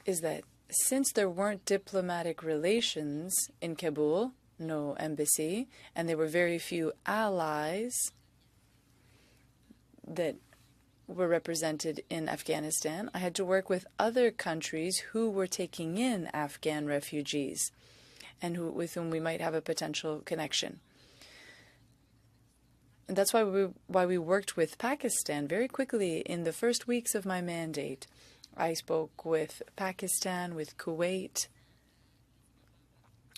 is that since there weren't diplomatic relations in Kabul, no embassy, and there were very few allies that were represented in Afghanistan, I had to work with other countries who were taking in Afghan refugees and with whom we might have a potential connection. And that's why we worked with Pakistan very quickly in the first weeks of my mandate. I spoke with Pakistan, with Kuwait,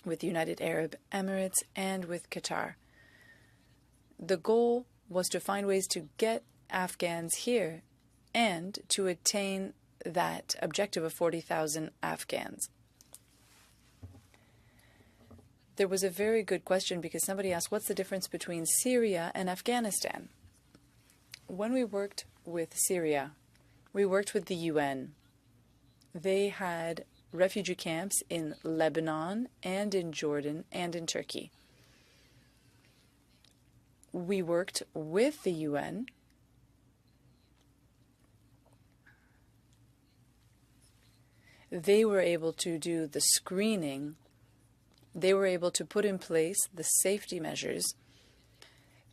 with the United Arab Emirates, and with Qatar. The goal was to find ways to get Afghans here and to attain that objective of 40,000 Afghans. There was a very good question because somebody asked, what's the difference between Syria and Afghanistan? When we worked with Syria, we worked with the UN. They had refugee camps in Lebanon and in Jordan and in Turkey. We worked with the UN they were able to do the screening. They were able to put in place the safety measures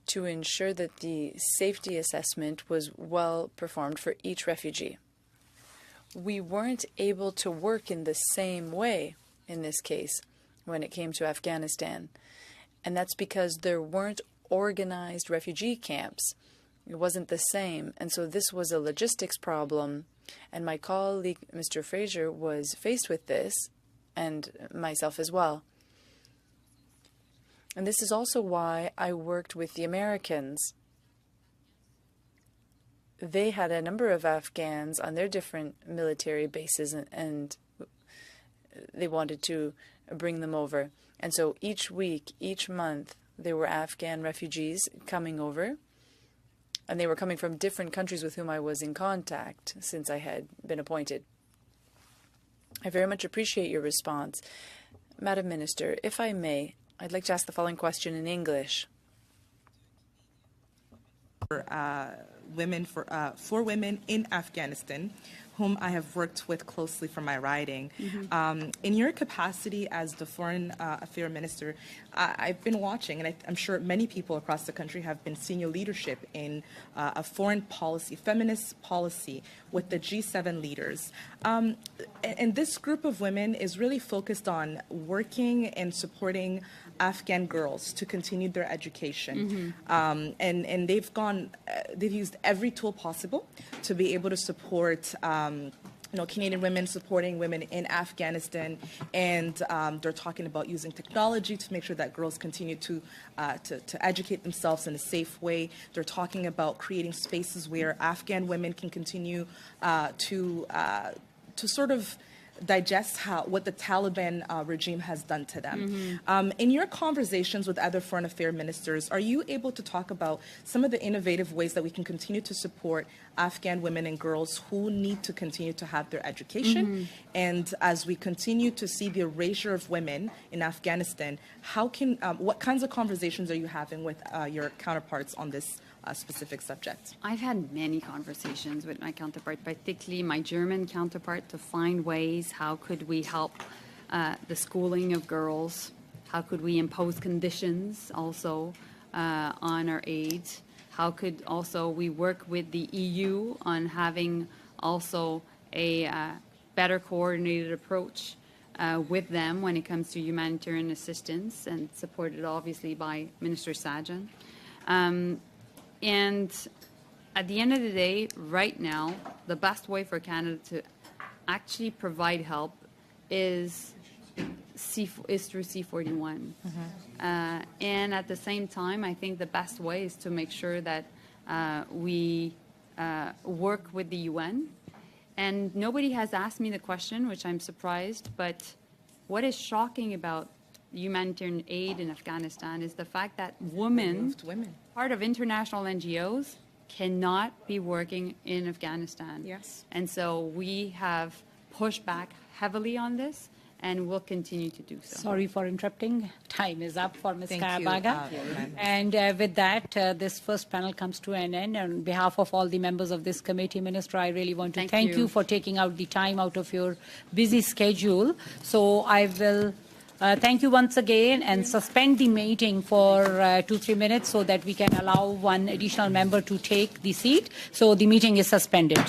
to ensure that the safety assessment was well performed for each refugee. We weren't able to work in the same way in this case when it came to Afghanistan, and that's because there weren't organized refugee camps. It wasn't the same, and so this was a logistics problem, and my colleague, Mr. Fraser, was faced with this, and myself as well. And this is also why I worked with the Americans. They had a number of Afghans on their different military bases, and they wanted to bring them over. And so each week, each month, there were Afghan refugees coming over, and they were coming from different countries with whom I was in contact since I had been appointed. I very much appreciate your response. Madam Minister, if I may, I'd like to ask the following question in English. For women in Afghanistan, whom I have worked with closely for my riding. In your capacity as the Foreign Affairs Minister, I've been watching, and I'm sure many people across the country have been seeing your leadership in a foreign policy, feminist policy with the G7 leaders. And this group of women is really focused on working and supporting Afghan girls to continue their education. And they've used every tool possible to be able to support Canadian women, supporting women in Afghanistan, and they're talking about using technology to make sure that girls continue to educate themselves in a safe way. They're talking about creating spaces where Afghan women can continue to sort of digest what the Taliban regime has done to them. In your conversations with other foreign affairs ministers, are you able to talk about some of the innovative ways that we can continue to support Afghan women and girls who need to continue to have their education? And as we continue to see the erasure of women in Afghanistan, what kinds of conversations are you having with your counterparts on this specific subject? I've had many conversations with my counterpart, particularly my German counterpart, to find ways how could we help the schooling of girls, how could we impose conditions also on our aid, how could also we work with the EU on having also a better coordinated approach with them when it comes to humanitarian assistance, and supported obviously by Minister Sajjan. And at the end of the day, right now, the best way for Canada to actually provide help is through C-41. And at the same time, I think the best way is to make sure that we work with the UN. And nobody has asked me the question, which I'm surprised, but what is shocking about humanitarian aid in Afghanistan is the fact that women, part of international NGOs, cannot be working in Afghanistan. Yes. And so we have pushed back heavily on this, and will continue to do so. Sorry for interrupting. Time is up for Ms. Thank you, Kayabaga. And with that, this first panel comes to an end. On behalf of all the members of this committee, Minister, I really want to thank you for taking out the time out of your busy schedule. So I will thank you once again and suspend the meeting for 2-3 minutes so that we can allow one additional member to take the seat. So the meeting is suspended.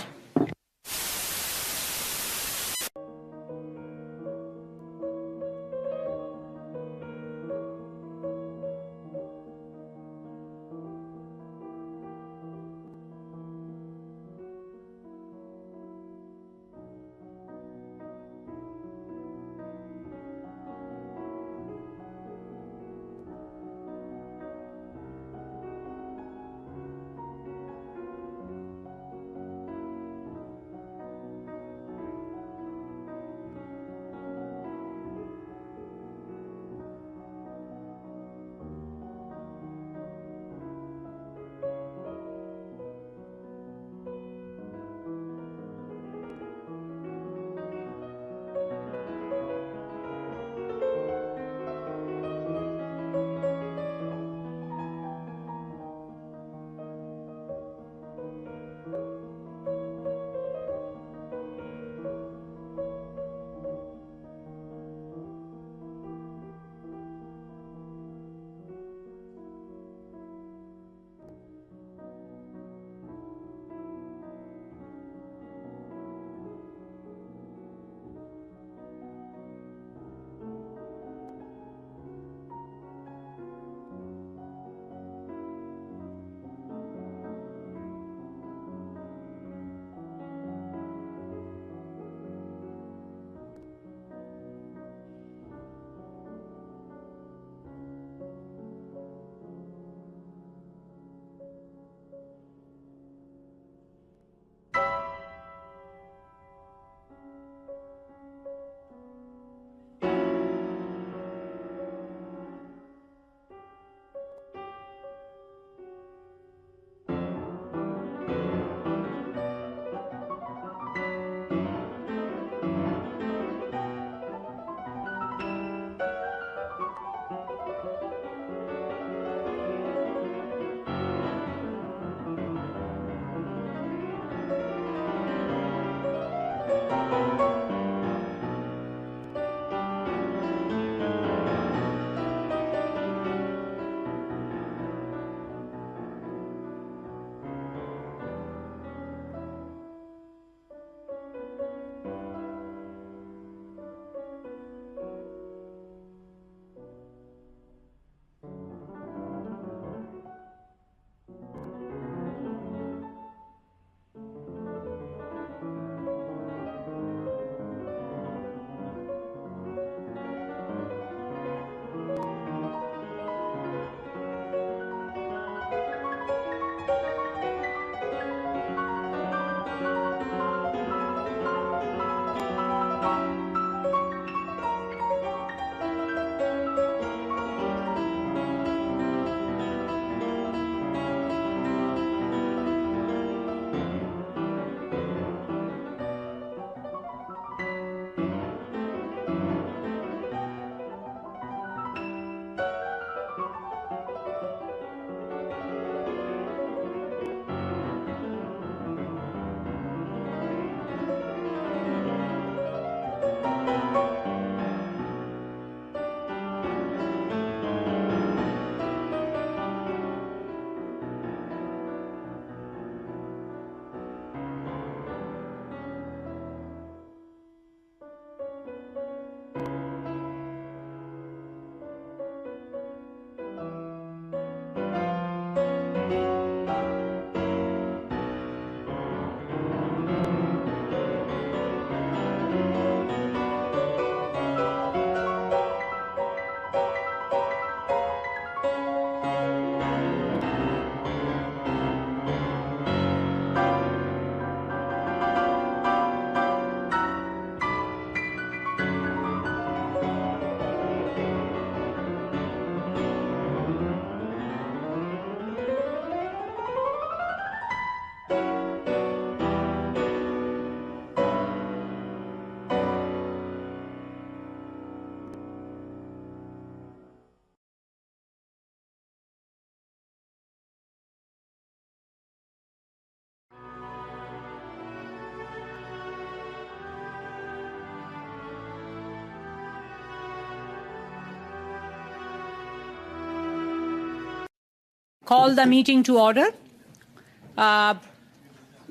call the meeting to order.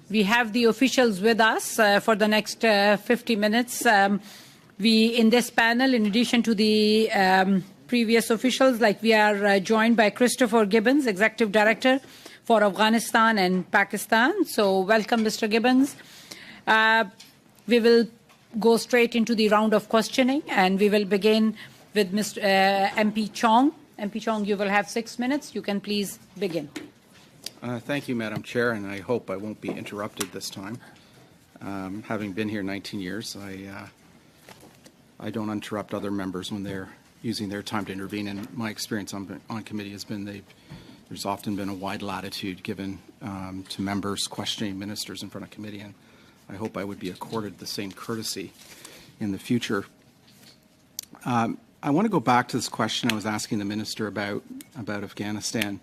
We have the officials with us for the next 50 minutes. In this panel, in addition to the previous officials, we are joined by Christopher Gibbons, Executive Director for Afghanistan and Pakistan. So welcome, Mr. Gibbons. We will go straight into the round of questioning, and we will begin with Mr. MP Chong. MP Chong, you will have 6 minutes. You can please begin. Thank you, Madam Chair, and I hope I won't be interrupted this time. Having been here 19 years, I don't interrupt other members when they're using their time to intervene, and my experience on committee has been there's often been a wide latitude given to members questioning ministers in front of committee, and I hope I would be accorded the same courtesy in the future. I want to go back to this question I was asking the minister about Afghanistan.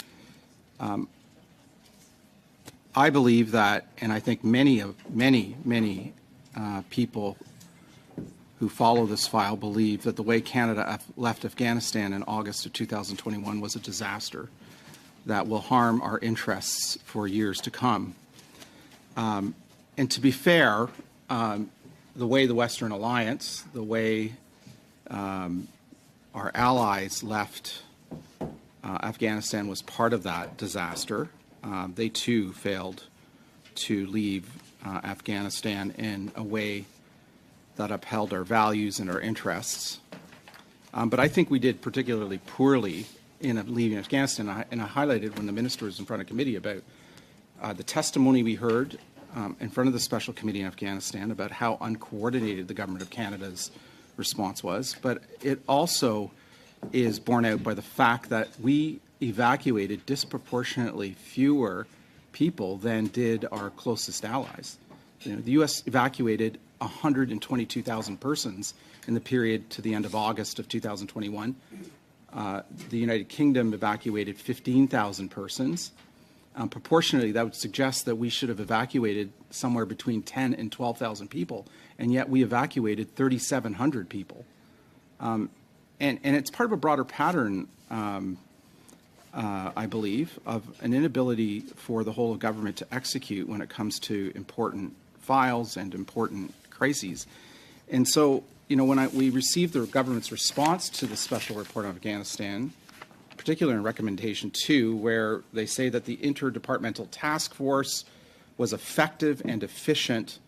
I believe that, and I think many people who follow this file believe that the way Canada left Afghanistan in August of 2021 was a disaster that will harm our interests for years to come. And to be fair, the way the Western Alliance, the way our allies left Afghanistan was part of that disaster. They too failed to leave Afghanistan in a way that upheld our values and our interests. But I think we did particularly poorly in leaving Afghanistan, and I highlighted when the minister was in front of committee about the testimony we heard in front of the Special Committee in Afghanistan about how uncoordinated the Government of Canada's response was. But it also is borne out by the fact that we evacuated disproportionately fewer people than did our closest allies. The U.S. evacuated 122,000 persons in the period to the end of August of 2021. The United Kingdom evacuated 15,000 persons. Proportionally, that would suggest that we should have evacuated somewhere between 10 and 12,000 people, and yet we evacuated 3,700 people. And it's part of a broader pattern, I believe, of an inability for the whole of government to execute when it comes to important files and important crises. And so, when we received the government's response to the special report on Afghanistan, particularly in Recommendation 2, where they say that the Interdepartmental Task Force was effective and efficient,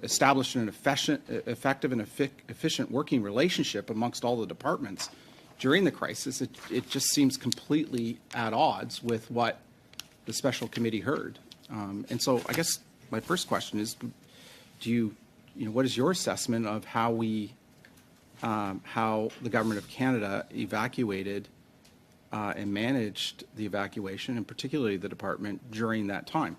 established an effective and efficient working relationship amongst all the departments during the crisis, it just seems completely at odds with what the special committee heard. And so I guess my first question is, what is your assessment of how the Government of Canada evacuated and managed the evacuation, and particularly the department, during that time?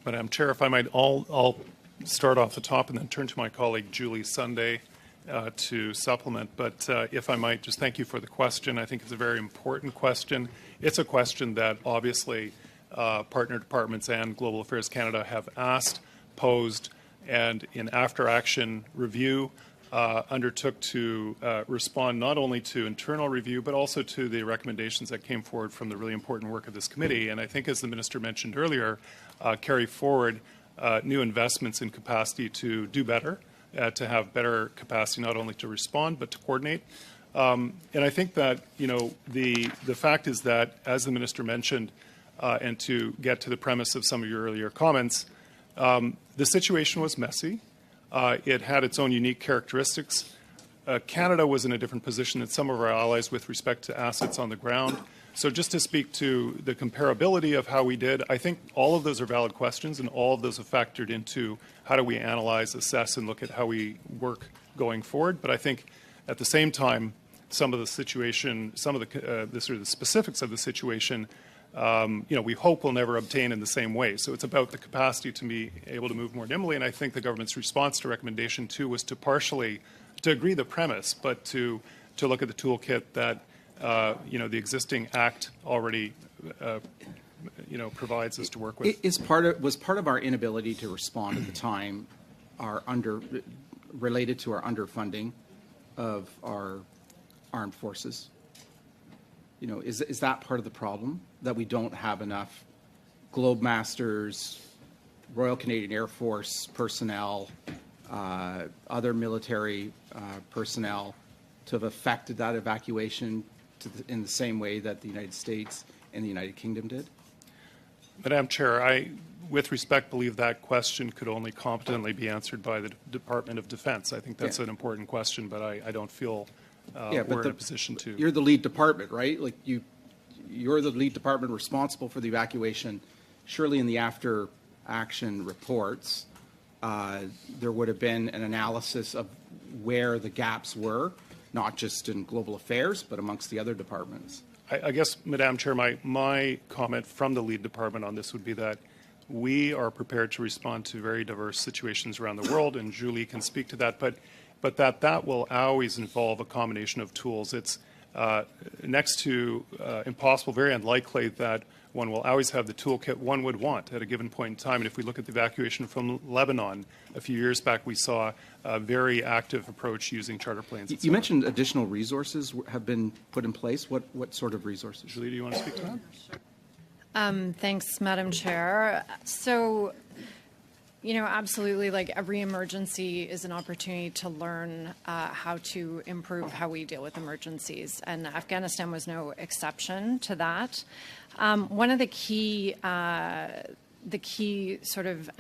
Madam Chair, if I might, I'll start off the top and then turn to my colleague Julie Sunday to supplement. But if I might, just thank you for the question. I think it's a very important question. It's a question that obviously partner departments and Global Affairs Canada have asked, posed, and in after-action review undertook to respond not only to internal review but also to the recommendations that came forward from the really important work of this committee. And I think, as the Minister mentioned earlier, carry forward new investments in capacity to do better, to have better capacity not only to respond but to coordinate. And I think that, the fact is that, as the Minister mentioned, and to get to the premise of some of your earlier comments, the situation was messy. It had its own unique characteristics. Canada was in a different position than some of our allies with respect to assets on the ground. So just to speak to the comparability of how we did, I think all of those are valid questions, and all of those have factored into how do we analyze, assess, and look at how we work going forward. But I think at the same time, some of the situation, some of the sort of the specifics of the situation, we hope will never obtain in the same way. So it's about the capacity to be able to move more nimbly. And I think the government's response to Recommendation 2 was to partially to agree the premise, but to look at the toolkit that the existing Act already provides us to work with. Was part of our inability to respond at the time related to our underfunding of our armed forces? You know, is that part of the problem, that we don't have enough Globe Masters, Royal Canadian Air Force personnel, other military personnel to have affected that evacuation in the same way that the United States and the United Kingdom did? Madam Chair, I, with respect, believe that question could only competently be answered by the Department of Defense. I think that's an important question, but I don't feel we're in a position to. You're the lead department, right? Like you're the lead department responsible for the evacuation. Surely in the after action reports, there would have been an analysis of where the gaps were, not just in global affairs, but amongst the other departments. I guess, Madam Chair, my comment from the lead department on this would be that we are prepared to respond to very diverse situations around the world, and Julie can speak to that, but that will always involve a combination of tools. It's next to impossible, very unlikely that one will always have the toolkit one would want at a given point in time. And if we look at the evacuation from Lebanon a few years back, we saw a very active approach using charter planes. You mentioned additional resources have been put in place. What sort of resources? Julie, do you want to speak to that? Thanks, Madam Chair. So, you know, absolutely, like every emergency is an opportunity to learn how to improve how we deal with emergencies. And Afghanistan was no exception to that. One of the key sort of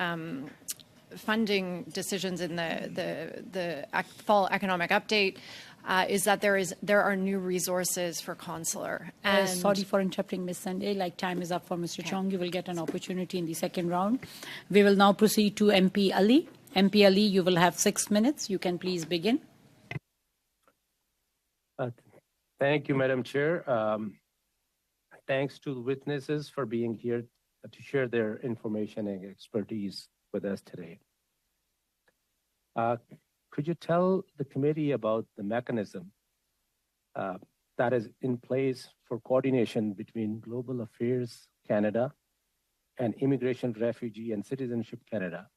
funding decisions in the fall economic update is that there are new resources for consular. And sorry for interrupting, Ms. Sunday. Like, time is up for Mr. Chong. You will get an opportunity in the second round. We will now proceed to MP Ali. MP Ali, you will have 6 minutes. You can please begin. Thank you, Madam Chair. Thanks to the witnesses for being here to share their information and expertise with us today. Could you tell the committee about the mechanism that is in place for coordination between Global Affairs Canada and Immigration, Refugee, and Citizenship Canada,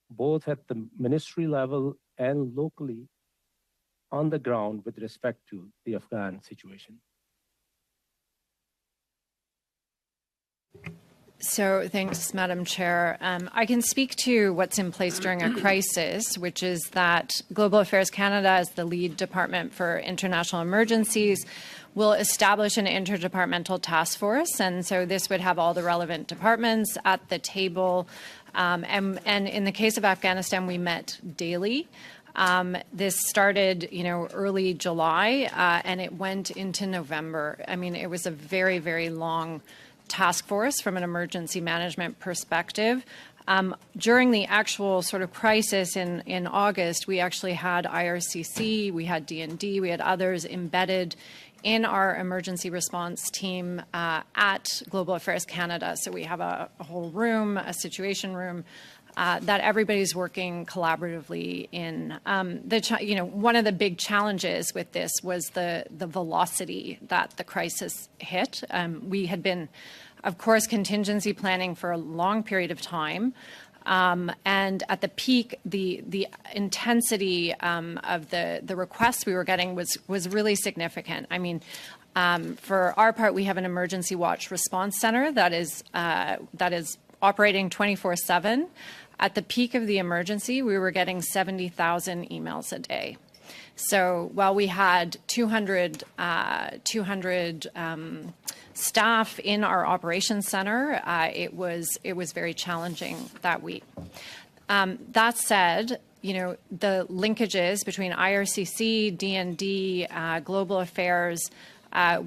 both at the ministry level and locally on the ground with respect to the Afghan situation? So thanks, Madam Chair. I can speak to what's in place during a crisis, which is that Global Affairs Canada, as the lead department for international emergencies, will establish an interdepartmental task force. And so this would have all the relevant departments at the table. And in the case of Afghanistan, we met daily. This started, early July, and it went into November. I mean, it was a very, very long task force from an emergency management perspective. During the actual sort of crisis in August, we actually had IRCC, we had D&D, we had others embedded in our emergency response team at Global Affairs Canada. So we have a whole room, a situation room, that everybody's working collaboratively in. One of the big challenges with this was the velocity that the crisis hit. We had been, of course, contingency planning for a long period of time. And at the peak, the intensity of the requests we were getting was really significant. I mean, for our part, we have an emergency watch response center that is operating 24/7. At the peak of the emergency, we were getting 70,000 emails a day. So while we had 200 staff in our operations center, it was very challenging that week. That said, the linkages between IRCC, D&D, Global Affairs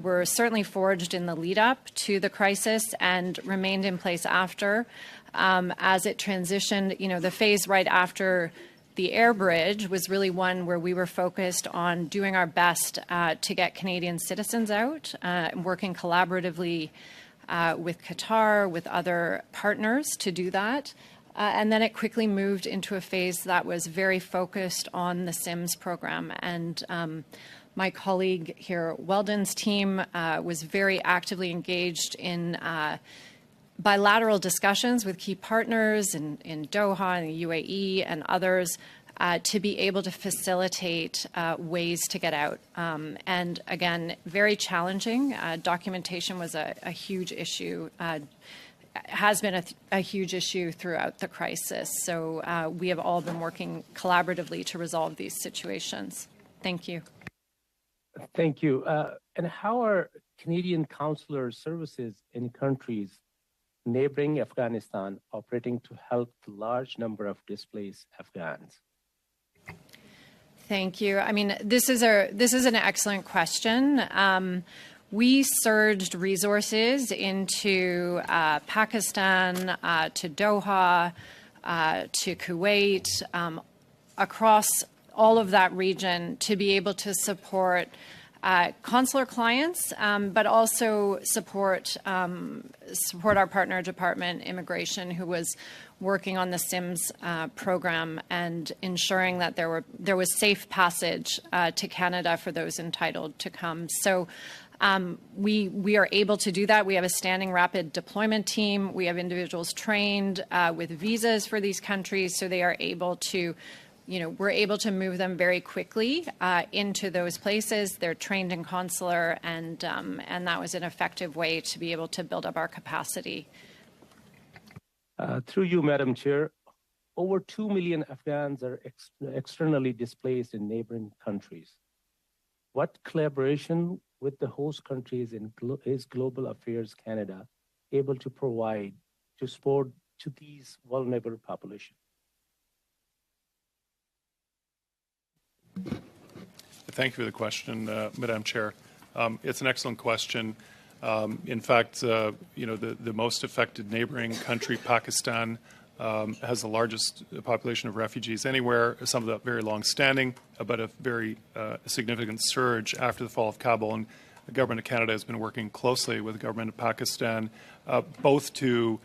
were certainly forged in the lead up to the crisis and remained in place after. As it transitioned, the phase right after the air bridge was really one where we were focused on doing our best to get Canadian citizens out, working collaboratively with Qatar, with other partners to do that. And then it quickly moved into a phase that was very focused on the CIMMS program. And my colleague here, Weldon's team, was very actively engaged in bilateral discussions with key partners in Doha and the UAE and others to be able to facilitate ways to get out. And again, very challenging. Documentation was a huge issue, has been a huge issue throughout the crisis. So we have all been working collaboratively to resolve these situations. Thank you. Thank you. And how are Canadian consular services in countries neighboring Afghanistan operating to help the large number of displaced Afghans? Thank you. I mean, this is an excellent question. We surged resources into Pakistan, to Doha, to Kuwait, across all of that region to be able to support consular clients, but also support our partner department, Immigration, who was working on the CIMMS program and ensuring that there was safe passage to Canada for those entitled to come. So we are able to do that. We have a standing rapid deployment team. We have individuals trained with visas for these countries, so they are able to, we're able to move them very quickly into those places. They're trained in consular, and that was an effective way to be able to build up our capacity. Through you, Madam Chair, over 2 million Afghans are externally displaced in neighboring countries. What collaboration with the host countries is Global Affairs Canada able to provide to support to these vulnerable populations? Thank you for the question, Madam Chair. It's an excellent question. In fact, the most affected neighboring country, Pakistan, has the largest population of refugees anywhere, some of that very long-standing, but a very significant surge after the fall of Kabul. And the Government of Canada has been working closely with the Government of Pakistan, both to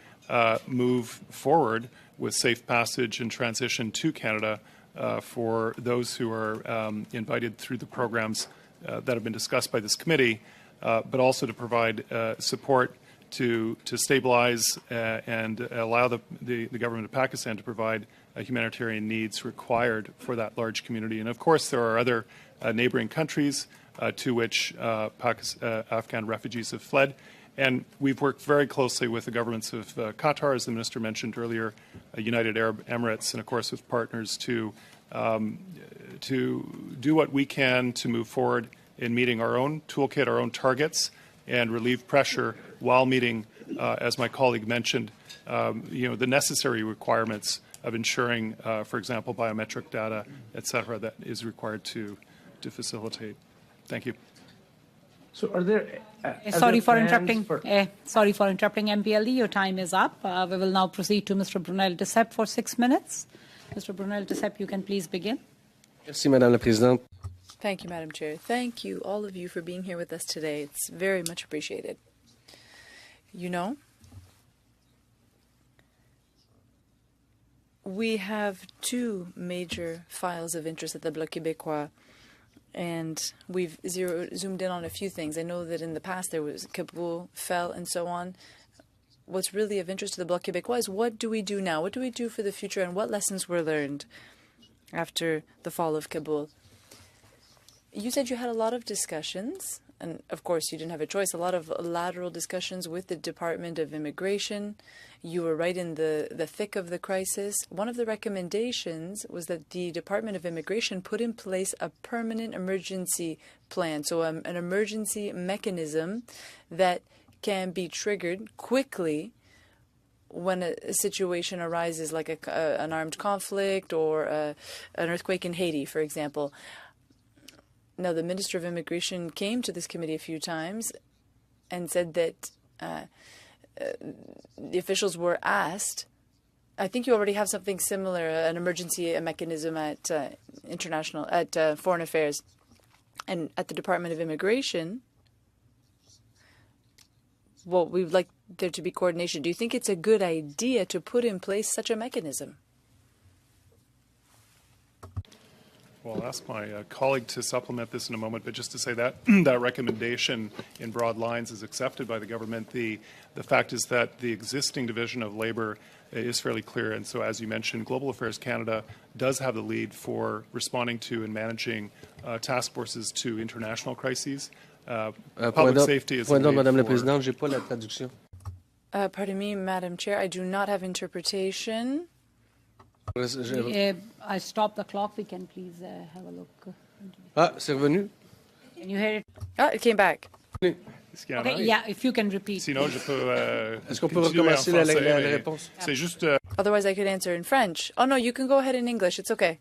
move forward with safe passage and transition to Canada for those who are invited through the programs that have been discussed by this committee, but also to provide support to stabilize and allow the government of Pakistan to provide humanitarian needs required for that large community. And of course, there are other neighboring countries to which Afghan refugees have fled. And we've worked very closely with the governments of Qatar, as the Minister mentioned earlier, United Arab Emirates, and of course with partners to do what we can to move forward in meeting our own toolkit, our own targets, and relieve pressure while meeting, as my colleague mentioned, the necessary requirements of ensuring, for example, biometric data, et cetera, that is required to facilitate. Thank you. So are there... Sorry for interrupting. Sorry for interrupting, MPLD. Your time is up. We will now proceed to Mr. Brunel Dessep for 6 minutes. Mr. Brunel Dessep, you can please begin. Merci, Madame la Présidente. Thank you, Madam Chair. Thank you, all of you, for being here with us today. It's very much appreciated. We have two major files of interest at the Bloc Québécois, and we've zoomed in on a few things. I know that in the past there was Kabul fell and so on. What's really of interest to the Bloc Québécois is what do we do now? What do we do for the future, and what lessons were learned after the fall of Kabul? You said you had a lot of discussions, and of course you didn't have a choice, a lot of lateral discussions with the Department of Immigration. You were right in the thick of the crisis. One of the recommendations was that the Department of Immigration put in place a permanent emergency plan, so an emergency mechanism that can be triggered quickly when a situation arises, like an armed conflict or an earthquake in Haiti, for example. Now, the Minister of Immigration came to this committee a few times and said that the officials were asked. I think you already have something similar, an emergency mechanism at Foreign Affairs and at the Department of Immigration. Well, we would like there to be coordination. Do you think it's a good idea to put in place such a mechanism? Well, I'll ask my colleague to supplement this in a moment, but just to say that that recommendation in broad lines is accepted by the government. The fact is that the existing division of labour is fairly clear, and so as you mentioned, Global Affairs Canada does have the lead for responding to and managing task forces to international crises. Public safety is the lead Madame la for... Présidente, j'ai pas la traduction. Pardon me, Madam Chair, I do not have interpretation. I stopped the clock. We can please have a look. Ah, c'est revenu? Can you hear it? Ah, it came back. Okay, yeah, if you can repeat. Sinon, je peux. Est-ce qu'on peut recommencer la réponse? C'est juste. Otherwise, I could answer in French. Oh, no, you can go ahead in English. It's okay.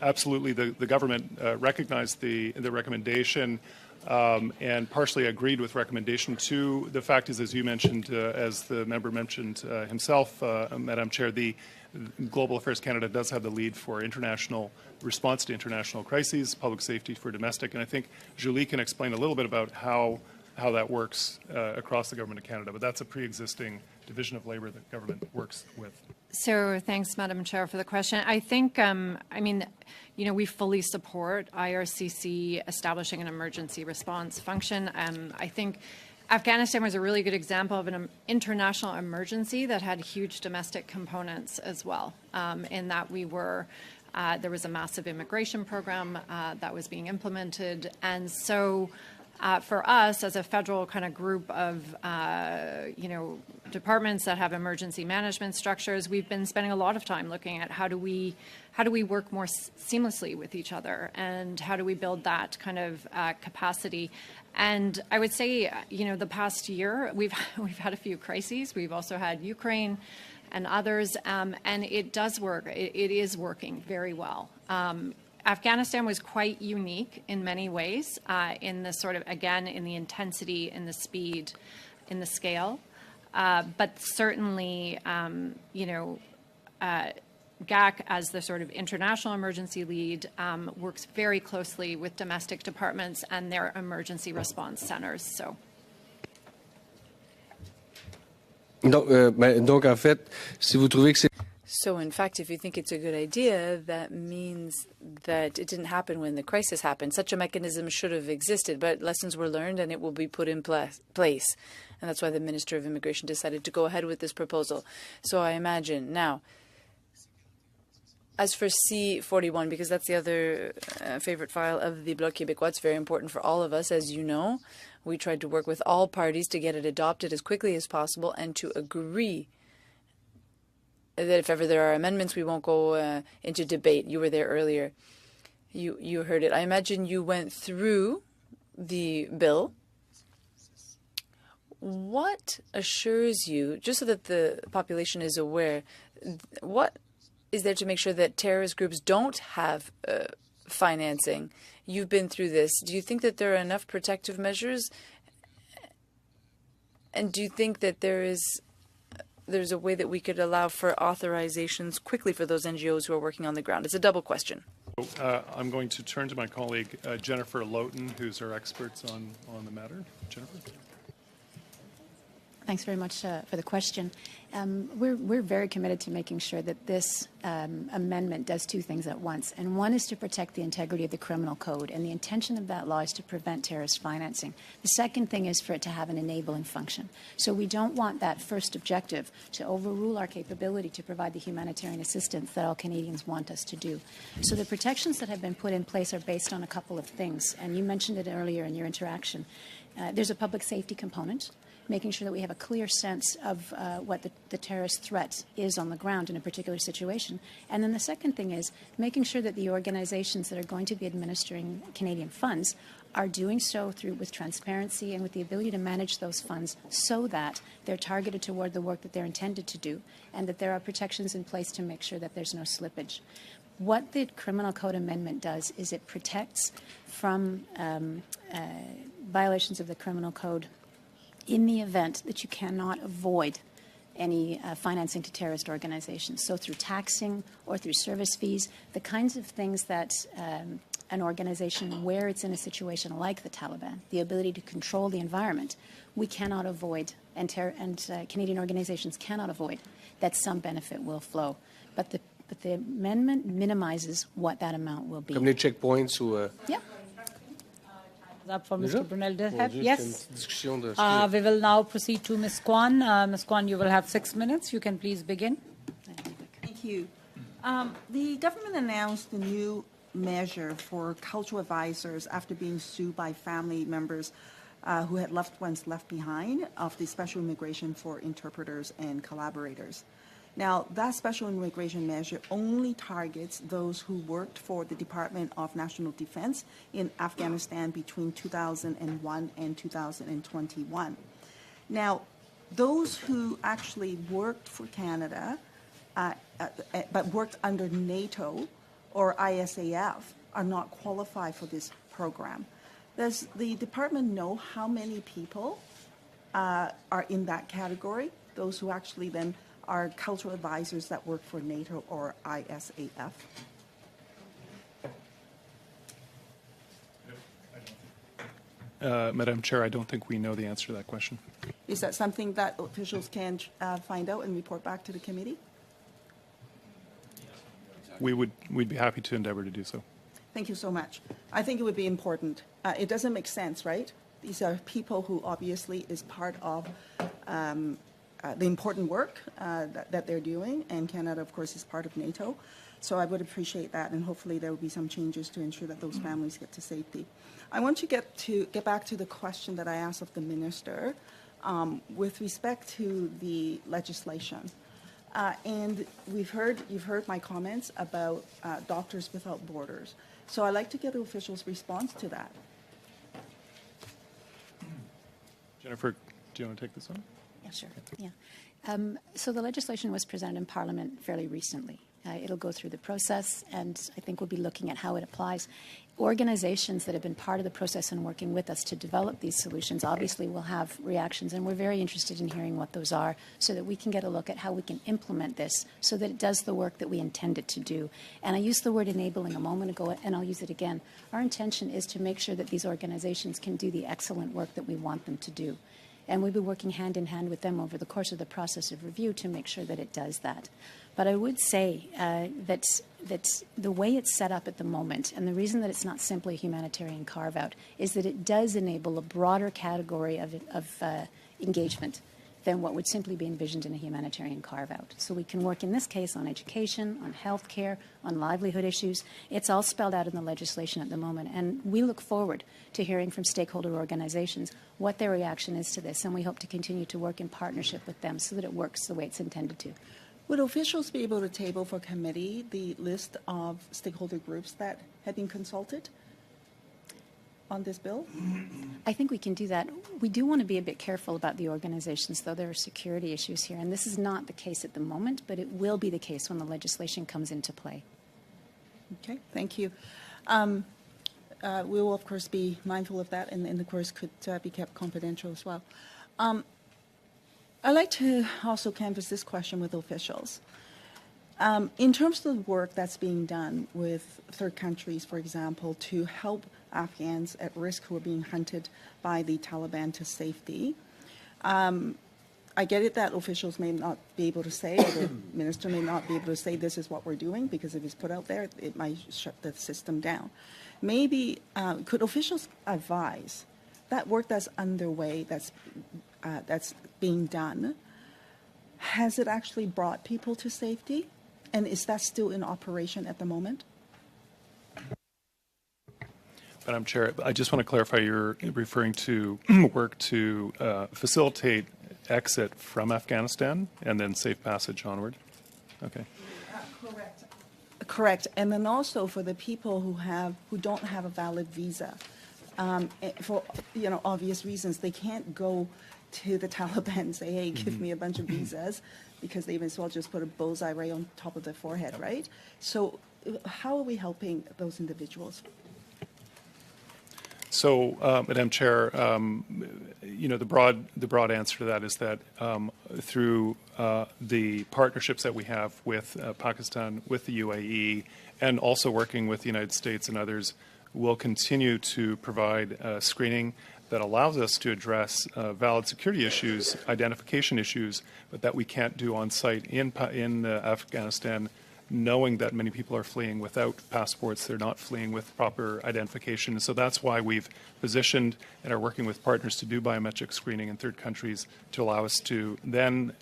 Absolutely, the government recognized the recommendation and partially agreed with recommendation 2. The fact is, as you mentioned, as the member mentioned himself, Madam Chair, the Global Affairs Canada does have the lead for international response to international crises, public safety for domestic, and I think Julie can explain a little bit about how that works across the Government of Canada, but that's a pre-existing division of labour that government works with. So thanks, Madam Chair, for the question. I think, we fully support IRCC establishing an emergency response function. I think Afghanistan was a really good example of an international emergency that had huge domestic components as well, in that there was a massive immigration program that was being implemented. And so for us, as a federal kind of group of, departments that have emergency management structures, we've been spending a lot of time looking at how do we work more seamlessly with each other, and how do we build that kind of capacity. And I would say, the past year, we've had a few crises. We've also had Ukraine and others, and it does work. It is working very well. Afghanistan was quite unique in many ways, in the sort of, again, in the intensity, in the speed, in the scale. But certainly, GAC, as the sort of international emergency lead, works very closely with domestic departments and their emergency response centers. Donc, en fait, si vous trouvez que c'est... So, in fact, if you think it's a good idea, that means that it didn't happen when the crisis happened. Such a mechanism should have existed, but lessons were learned and it will be put in place. And that's why the Minister of Immigration decided to go ahead with this proposal. So I imagine. Now, as for C41, because that's the other favorite file of the Bloc Québécois, it's very important for all of us, as you know. We tried to work with all parties to get it adopted as quickly as possible and to agree that if ever there are amendments, we won't go into debate. You were there earlier. You heard it. I imagine you went through the bill. What assures you, just so that the population is aware, what is there to make sure that terrorist groups don't have financing? You've been through this. Do you think that there are enough protective measures? And do you think that there's a way that we could allow for authorizations quickly for those NGOs who are working on the ground? It's a double question. I'm going to turn to my colleague, Jennifer Lowton, who's our expert on the matter. Jennifer? Thanks very much for the question. We're very committed to making sure that this amendment does two things at once. And one is to protect the integrity of the criminal code. And the intention of that law is to prevent terrorist financing. The second thing is for it to have an enabling function. So we don't want that first objective to overrule our capability to provide the humanitarian assistance that all Canadians want us to do. So the protections that have been put in place are based on a couple of things. And you mentioned it earlier in your interaction. There's a public safety component, making sure that we have a clear sense of what the terrorist threat is on the ground in a particular situation. And then the second thing is making sure that the organizations that are going to be administering Canadian funds are doing so with transparency and with the ability to manage those funds so that they're targeted toward the work that they're intended to do, and that there are protections in place to make sure that there's no slippage. What the Criminal Code Amendment does is it protects from violations of the Criminal Code in the event that you cannot avoid any financing to terrorist organizations. So through taxing or through service fees, the kinds of things that an organization, where it's in a situation like the Taliban, the ability to control the environment, we cannot avoid, and Canadian organizations cannot avoid, that some benefit will flow. But but the amendment minimizes what that amount will be. Comme les checkpoints ou... Yeah. Up for Déjà? Mr. Brunel to Mon have. Dieu, Yes. c'est une discussion de... We will now proceed to Ms. Kwan. Ms. Kwan, you will have 6 minutes. You can please begin. Thank you. The government announced a new measure for cultural advisors after being sued by family members who had loved ones left behind of the special immigration for interpreters and collaborators. Now, that special immigration measure only targets those who worked for the Department of National Defense in Afghanistan between 2001 and 2021. Now, those who actually worked for Canada but worked under NATO or ISAF are not qualified for this program. Does the department know how many people are in that category, those who actually then are cultural advisors that work for NATO or ISAF? Madam Chair, I don't think we know the answer to that question. Is that something that officials can find out and report back to the committee? We'd be happy to endeavor to do so. Thank you so much. I think it would be important. It doesn't make sense, right? These are people who obviously is part of the important work that they're doing, and Canada, of course, is part of NATO. So I would appreciate that, and hopefully there will be some changes to ensure that those families get to safety. I want to get back to the question that I asked of the minister with respect to the legislation. And you've heard my comments about Doctors Without Borders. So I'd like to get the officials' response to that. Jennifer, do you want to take this one? Yeah, sure. Yeah. So the legislation was presented in Parliament fairly recently. It'll go through the process, and I think we'll be looking at how it applies. Organizations that have been part of the process and working with us to develop these solutions obviously will have reactions, and we're very interested in hearing what those are so that we can get a look at how we can implement this so that it does the work that we intend it to do. And I used the word enabling a moment ago, and I'll use it again. Our intention is to make sure that these organizations can do the excellent work that we want them to do. And we'll be working hand in hand with them over the course of the process of review to make sure that it does that. But I would say that the way it's set up at the moment, and the reason that it's not simply a humanitarian carve-out, is that it does enable a broader category of engagement than what would simply be envisioned in a humanitarian carve-out. So we can work in this case on education, on health care, on livelihood issues. It's all spelled out in the legislation at the moment, and we look forward to hearing from stakeholder organizations what their reaction is to this, and we hope to continue to work in partnership with them so that it works the way it's intended to. Would officials be able to table for committee the list of stakeholder groups that have been consulted on this bill? I think we can do that. We do want to be a bit careful about the organizations, though there are security issues here, and this is not the case at the moment, but it will be the case when the legislation comes into play. Okay, thank you. We will, of course, be mindful of that, and of course, could be kept confidential as well. I'd like to also canvass this question with officials. In terms of the work that's being done with third countries, for example, to help Afghans at risk who are being hunted by the Taliban to safety, I get it that officials may not be able to say, or the minister may not be able to say this is what we're doing, because if it's put out there, it might shut the system down. Maybe, could officials advise that work that's underway, that's being done, has it actually brought people to safety? And is that still in operation at the moment? Madam Chair, I just want to clarify, you're referring to work to facilitate exit from Afghanistan and then safe passage onward? Okay. Correct. Correct. And then also for the people who don't have a valid visa, for obvious reasons, they can't go to the Taliban and say, hey, give me a bunch of visas, because they may as well just put a bullseye right on top of their forehead, right? So how are we helping those individuals? So, Madam Chair, the broad answer to that is that through the partnerships that we have with Pakistan, with the UAE, and also working with the United States and others, we'll continue to provide screening that allows us to address valid security issues, identification issues, but that we can't do on site in Afghanistan knowing that many people are fleeing without passports, they're not fleeing with proper identification. So that's why we've positioned and are working with partners to do biometric screening in third countries to allow us to then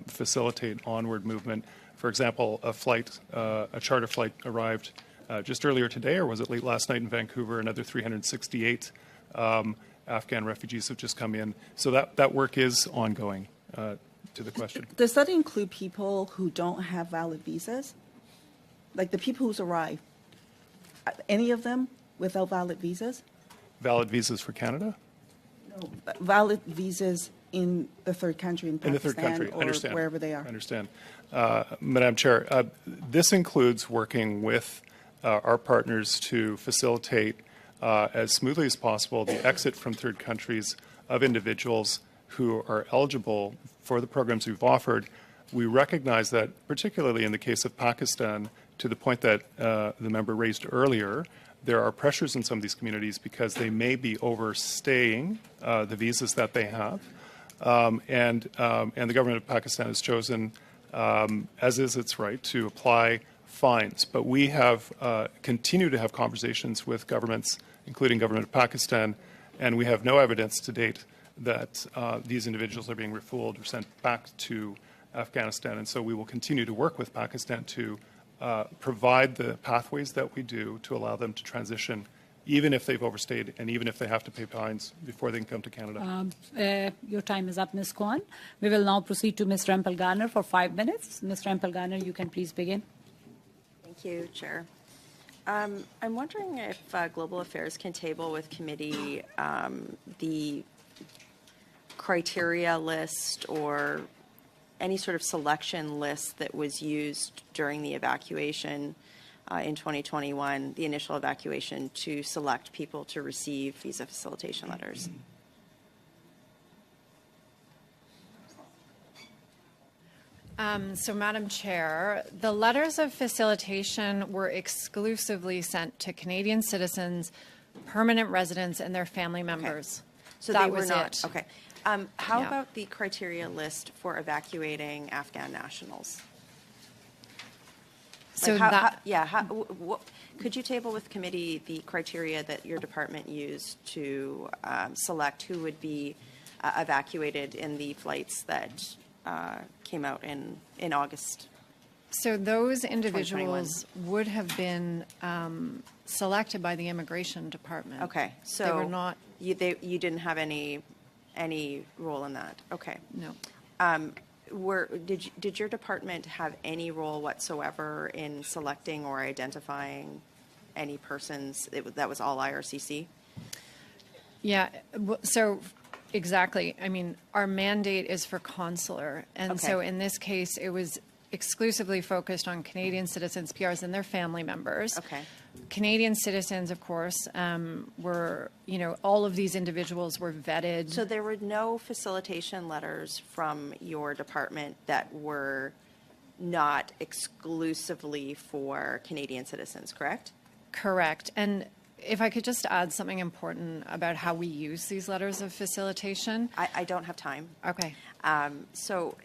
facilitate onward movement. For example, a charter flight arrived just earlier today, or was it late last night in Vancouver? Another 368 Afghan refugees have just come in. So that work is ongoing, to the question. Does that include people who don't have valid visas? Like the people who's arrived, any of them without valid visas? Valid visas for Canada? No, valid visas in the third country, in Pakistan, in the third country, I or understand. wherever they are. I understand. Madam Chair, this includes working with our partners to facilitate as smoothly as possible the exit from third countries of individuals who are eligible for the programs we've offered. We recognize that, particularly in the case of Pakistan, to the point that the member raised earlier, there are pressures in some of these communities because they may be overstaying the visas that they have. And the government of Pakistan has chosen, as is its right, to apply fines. But we have continued to have conversations with governments, including government of Pakistan, and we have no evidence to date that these individuals are being refooled or sent back to Afghanistan. And so we will continue to work with Pakistan to provide the pathways that we do to allow them to transition, even if they've overstayed and even if they have to pay fines before they can come to Canada. Your time is up, Ms. Kwan. We will now proceed to Ms. Rempel-Garner for 5 minutes. Ms. Rempel-Garner, you can please begin. Thank you, Chair. I'm wondering if Global Affairs can table with committee the criteria list or any sort of selection list that was used during the evacuation in 2021, the initial evacuation, to select people to receive visa facilitation letters. So, Madam Chair, the letters of facilitation were exclusively sent to Canadian citizens, permanent residents, and their family members. Okay. So that they were was not. it. Okay. How about the criteria list for evacuating Afghan nationals? So could you table with committee the criteria that your department used to select who would be evacuated in the flights that came out in August? So those individuals would have been selected by the Immigration Department. Okay, so they were not. You didn't have any role in that. Okay. No. Did your department have any role whatsoever in selecting or identifying any persons? That was all IRCC? Yeah. So exactly. I mean, our mandate is for consular, and so in this case, it was exclusively focused on Canadian citizens, PRs, and their family members. Okay. Canadian citizens, of course, were, all of these individuals were vetted. So there were no facilitation letters from your department that were not exclusively for Canadian citizens, correct? Correct. And if I could just add something important about how we use these letters of facilitation. I don't have time. Okay. So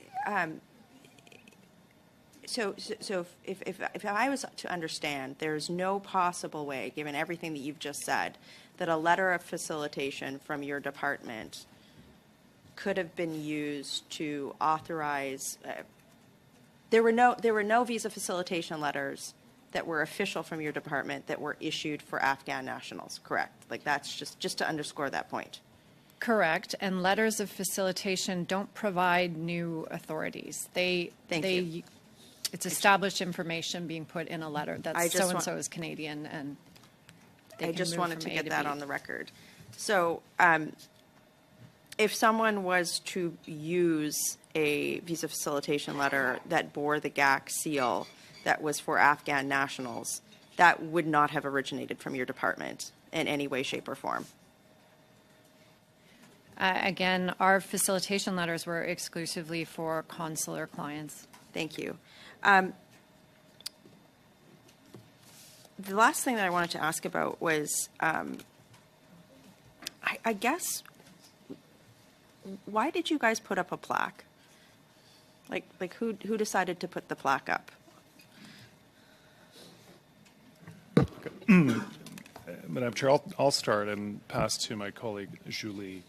if I was to understand, there's no possible way, given everything that you've just said, that a letter of facilitation from your department could have been used to authorize. There were no visa facilitation letters that were official from your department that were issued for Afghan nationals, correct? Like that's just to underscore that point. Correct. And letters of facilitation don't provide new authorities. Thank you. It's established information being put in a letter that so-and-so is Canadian, and I just wanted to get that on the record. So if someone was to use a visa facilitation letter that bore the GAC seal that was for Afghan nationals, that would not have originated from your department in any way, shape, or form. Again, our facilitation letters were exclusively for consular clients. Thank you. The last thing that I wanted to ask about was, I guess, why did you guys put up a plaque? Like who decided to put the plaque up? Madam Chair, I'll start and pass to my colleague Julie.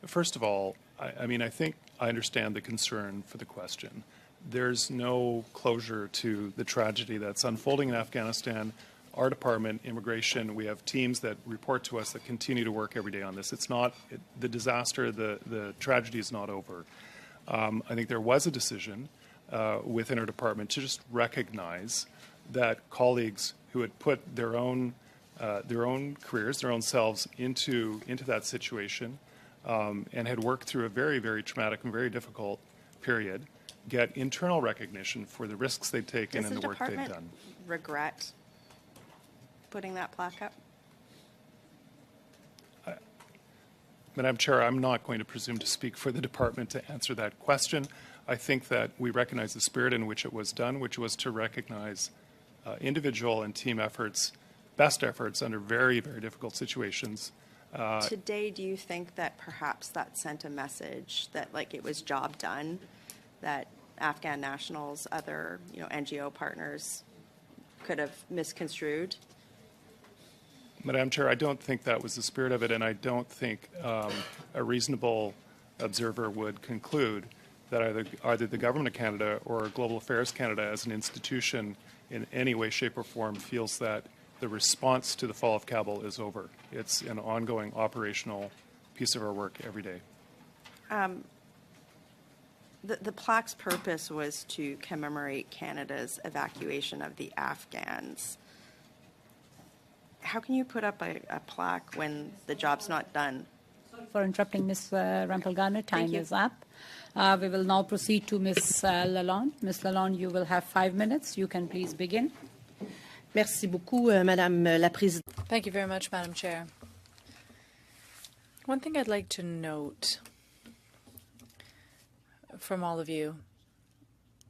First of all, I think I understand the concern for the question. There's no closure to the tragedy that's unfolding in Afghanistan. Our department, immigration, we have teams that report to us that continue to work every day on this. It's not the disaster, the tragedy is not over. I think there was a decision within our department to just recognize that colleagues who had put their own careers, their own selves into that situation, and had worked through a very, very traumatic and very difficult period, get internal recognition for the risks they've taken and the work they've done. Does the department regret putting that plaque up? Madam Chair, I'm not going to presume to speak for the department to answer that question. I think that we recognize the spirit in which it was done, which was to recognize individual and team efforts, best efforts under very, very difficult situations. Today, do you think that perhaps that sent a message that, like, it was job done, that Afghan nationals, other NGO partners could have misconstrued? Madam Chair, I don't think that was the spirit of it, and I don't think a reasonable observer would conclude that either the Government of Canada or Global Affairs Canada as an institution in any way, shape, or form feels that the response to the fall of Kabul is over. It's an ongoing operational piece of our work every day. The plaque's purpose was to commemorate Canada's evacuation of the Afghans. How can you put up a plaque when the job's not done? Sorry for interrupting, Ms. Rampal-Garner. Time is up. We will now proceed to Ms. Lalonde. Ms. Lalonde, you will have 5 minutes. You can please begin. Merci beaucoup, Madame la Présidente. Thank you very much, Madam Chair. One thing I'd like to note from all of you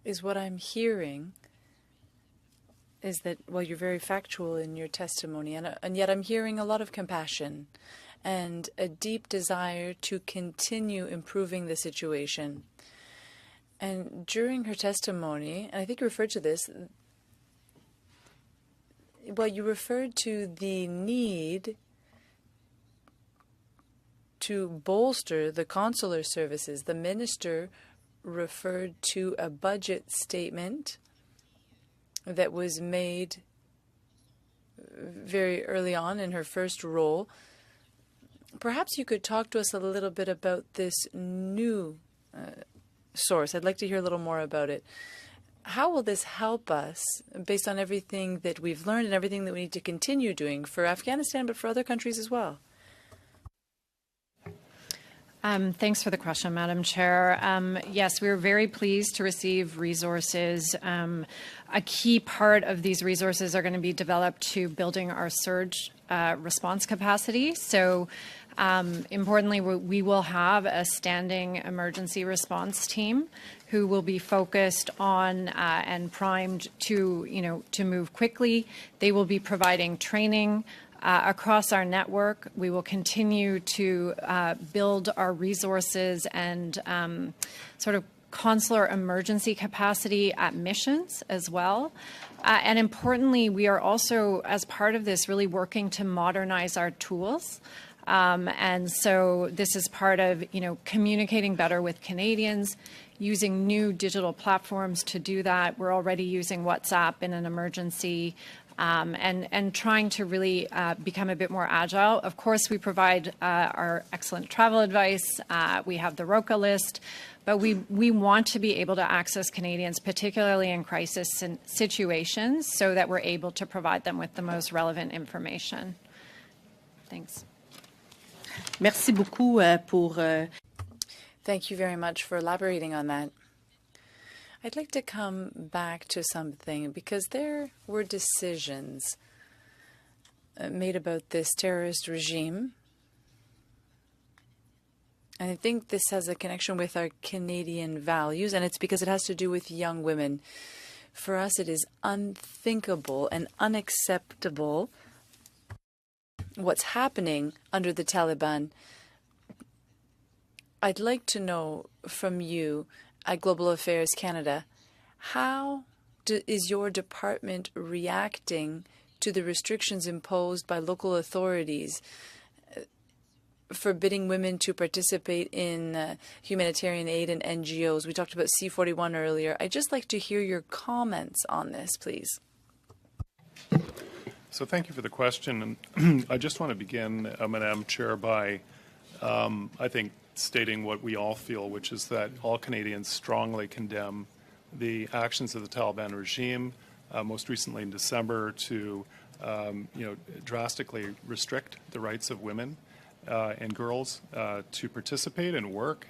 is what I'm hearing is that, well, you're very factual in your testimony, and yet I'm hearing a lot of compassion and a deep desire to continue improving the situation. And during her testimony, and I think you referred to this, well, you referred to the need to bolster the consular services. The minister referred to a budget statement that was made very early on in her first role. Perhaps you could talk to us a little bit about this new source. I'd like to hear a little more about it. How will this help us, based on everything that we've learned and everything that we need to continue doing for Afghanistan, but for other countries as well? Thanks for the question, Madam Chair. Yes, we're very pleased to receive resources. A key part of these resources are going to be developed to building our surge response capacity. So importantly, we will have a standing emergency response team who will be focused on and primed to move quickly. They will be providing training across our network. We will continue to build our resources and sort of consular emergency capacity at missions as well. And importantly, we are also, as part of this, really working to modernize our tools. And so this is part of, communicating better with Canadians, using new digital platforms to do that. We're already using WhatsApp in an emergency. And trying to really become a bit more agile. Of course, we provide our excellent travel advice. We have the ROCA list. But we want to be able to access Canadians, particularly in crisis situations, so that we're able to provide them with the most relevant information. Thanks. Merci beaucoup pour... Thank you very much for elaborating on that. I'd like to come back to something, because there were decisions made about this terrorist regime. And I think this has a connection with our Canadian values, and it's because it has to do with young women. For us, it is unthinkable and unacceptable what's happening under the Taliban. I'd like to know from you at Global Affairs Canada, how is your department reacting to the restrictions imposed by local authorities forbidding women to participate in humanitarian aid and NGOs. We talked about C-41 earlier. I'd just like to hear your comments on this, please. So thank you for the question. And I just want to begin, Madam Chair, by, I think, stating what we all feel, which is that all Canadians strongly condemn the actions of the Taliban regime, most recently in December, to drastically restrict the rights of women and girls to participate and work.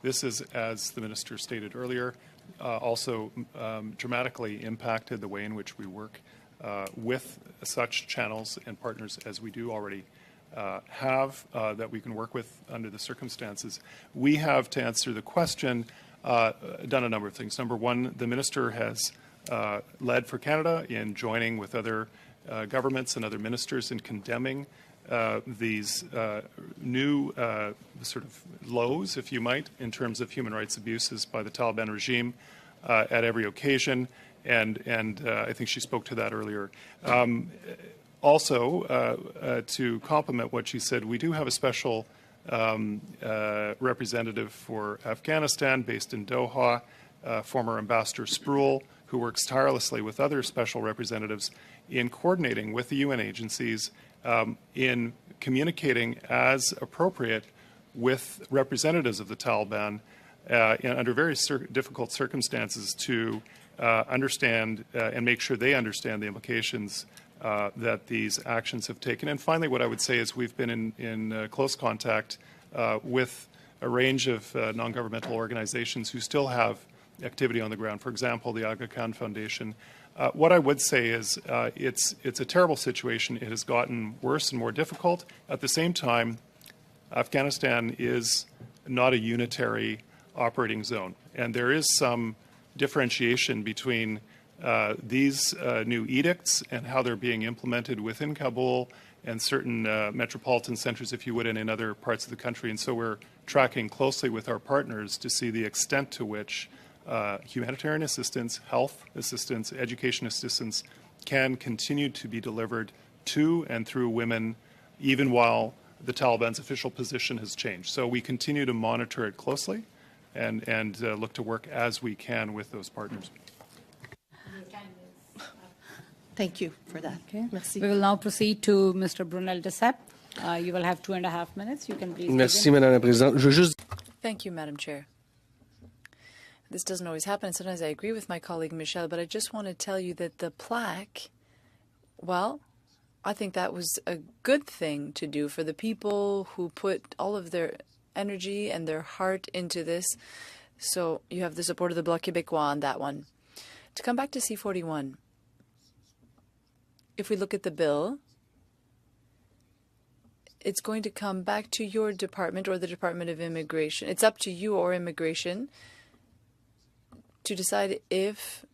This is, as the Minister stated earlier, also dramatically impacted the way in which we work with such channels and partners as we do already have that we can work with under the circumstances. We have, to answer the question, done a number of things. Number one, the Minister has led for Canada in joining with other governments and other ministers in condemning these new sort of lows, if you might, in terms of human rights abuses by the Taliban regime at every occasion, and I think she spoke to that earlier. Also, to complement what she said, we do have a special representative for Afghanistan based in Doha, former Ambassador Sproul, who works tirelessly with other special representatives in coordinating with the UN agencies in communicating as appropriate with representatives of the Taliban under very difficult circumstances to understand and make sure they understand the implications that these actions have taken. And finally, what I would say is we've been in close contact with a range of non-governmental organizations who still have activity on the ground. For example, the Aga Khan Foundation. What I would say is it's a terrible situation. It has gotten worse and more difficult. At the same time, Afghanistan is not a unitary operating zone, and there is some differentiation between these new edicts and how they're being implemented within Kabul and certain metropolitan centers, if you would, and in other parts of the country. And so we're tracking closely with our partners to see the extent to which humanitarian assistance, health assistance, education assistance can continue to be delivered to and through women, even while the Taliban's official position has changed. So we continue to monitor it closely and look to work as we can with those partners. Thank you for that. Okay. Merci. We will now proceed to Mr. Brunel Desapp. You will have 2.5 minutes. You can please Merci, begin. Madame la Présidente. Thank you, Madam Chair. This doesn't always happen. Sometimes I agree with my colleague Michelle, but I just want to tell you that the plaque, well, I think that was a good thing to do for the people who put all of their energy and their heart into this. So you have the support of the Bloc Québécois on that one. To come back to C-41, if we look at the bill, it's going to come back to your department or the Department of Immigration. It's up to you or Immigration to decide if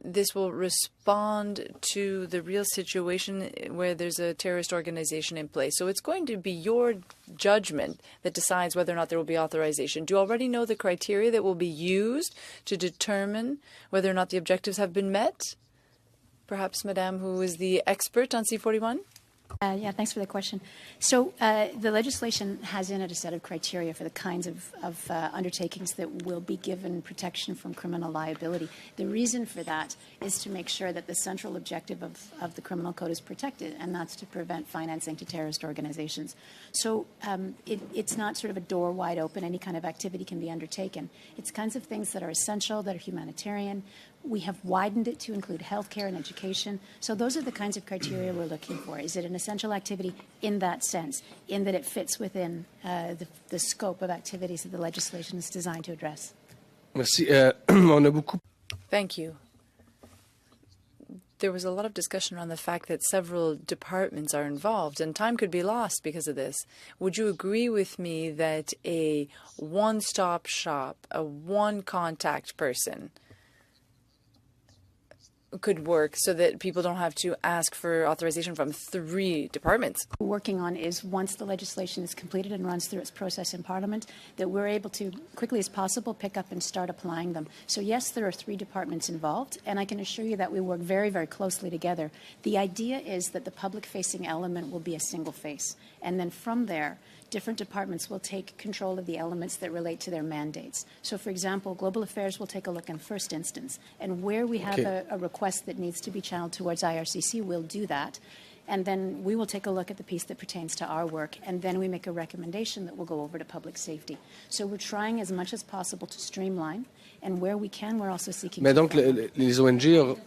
this will respond to the real situation where there's a terrorist organization in place. So it's going to be your judgment that decides whether or not there will be authorization. Do you already know the criteria that will be used to determine whether or not the objectives have been met? Perhaps, Madame, who is the expert on C-41? Yeah, thanks for the question. So the legislation has in it a set of criteria for the kinds of undertakings that will be given protection from criminal liability. The reason for that is to make sure that the central objective of the criminal code is protected, and that's to prevent financing to terrorist organizations. So it's not sort of a door wide open. Any kind of activity can be undertaken. It's kinds of things that are essential, that are humanitarian. We have widened it to include healthcare and education. So those are the kinds of criteria we're looking for. Is it an essential activity in that sense, in that it fits within the scope of activities that the legislation is designed to address? Merci. On a beaucoup. Thank you. There was a lot of discussion around the fact that several departments are involved and time could be lost because of this. Would you agree with me that a one-stop shop, a one-contact person could work so that people don't have to ask for authorization from 3 departments? What we're working on is once the legislation is completed and runs through its process in Parliament, that we're able to, quickly as possible, pick up and start applying them. So yes, there are 3 departments involved, and I can assure you that we work very, very closely together. The idea is that the public-facing element will be a single face, and then from there, different departments will take control of the elements that relate to their mandates. So, for example, Global Affairs will take a look in first instance, and where we have a request that needs to be channeled towards IRCC, we'll do that. And then we will take a look at the piece that pertains to our work, and then we make a recommendation that will go over to public safety. So we're trying as much as possible to streamline, and where we can, we're also seeking... Mais donc, les ONG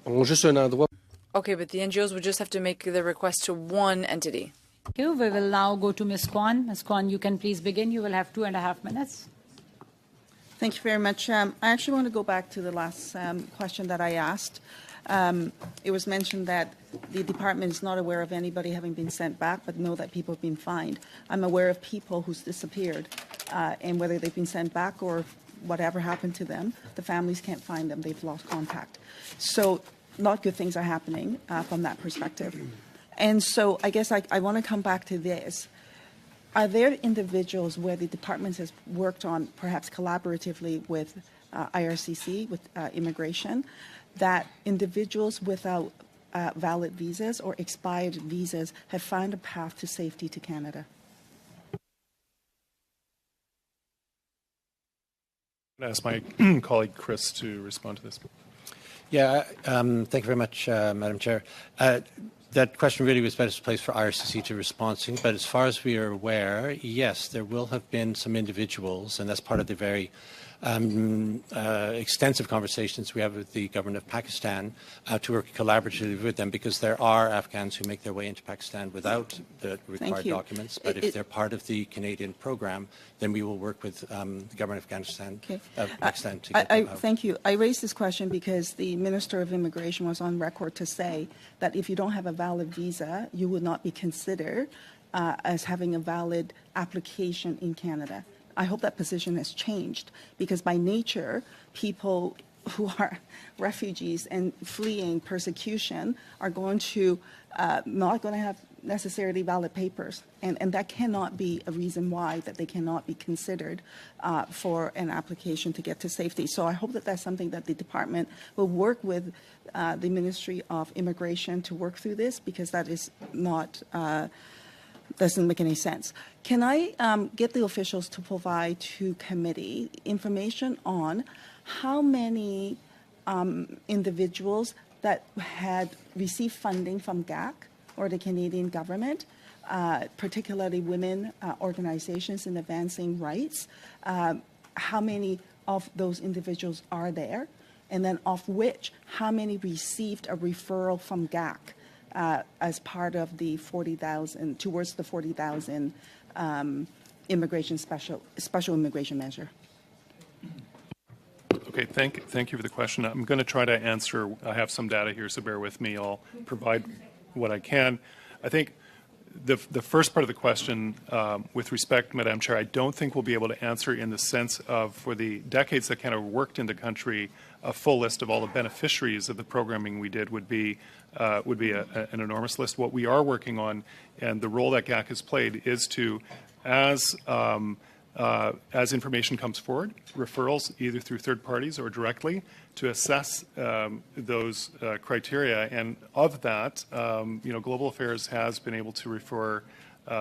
auront juste un endroit... Okay, but the NGOs would just have to make the request to one entity. Thank you. We will now go to Ms. Kwan. Ms. Kwan, you can please begin. You will have 2.5 minutes. Thank you very much. I actually want to go back to the last question that I asked. It was mentioned that the department is not aware of anybody having been sent back, but know that people have been fined. I'm aware of people who's disappeared, and whether they've been sent back or whatever happened to them, the families can't find them. They've lost contact. So not good things are happening from that perspective. And so I guess I want to come back to this. Are there individuals where the department has worked on, perhaps collaboratively with IRCC, with immigration, that individuals without valid visas or expired visas have found a path to safety to Canada? I'm going to ask my colleague Chris to respond to this. Yeah, thank you very much, Madam Chair. That question really was best placed for IRCC to respond to, but as far as we are aware, yes, there will have been some individuals, and that's part of the very extensive conversations we have with the government of Pakistan to work collaboratively with them, because there are Afghans who make their way into Pakistan without the required documents. But if they're part of the Canadian program, then we will work with the government of Pakistan to get them out. Thank you. I raised this question because the Minister of Immigration was on record to say that if you don't have a valid visa, you would not be considered as having a valid application in Canada. I hope that position has changed, because by nature, people who are refugees and fleeing persecution are going to not going to have necessarily valid papers, and that cannot be a reason why that they cannot be considered for an application to get to safety. So I hope that that's something that the department will work with the Ministry of Immigration to work through this, because that is not doesn't make any sense. Can I get the officials to provide to committee information on how many individuals that had received funding from GAC or the Canadian government, particularly women organizations in advancing rights, how many of those individuals are there, and then of which, how many received a referral from GAC as part of the 40,000, towards the 40,000 immigration special immigration measure? Okay, thank you for the question. I'm going to try to answer. I have some data here, so bear with me. I'll provide what I can. I think the first part of the question, with respect, Madam Chair, I don't think we'll be able to answer in the sense of, for the decades that kind of worked in the country, a full list of all the beneficiaries of the programming we did would be an enormous list. What we are working on, and the role that GAC has played, is to, as information comes forward, referrals either through third parties or directly, to assess those criteria. And of that, Global Affairs has been able to refer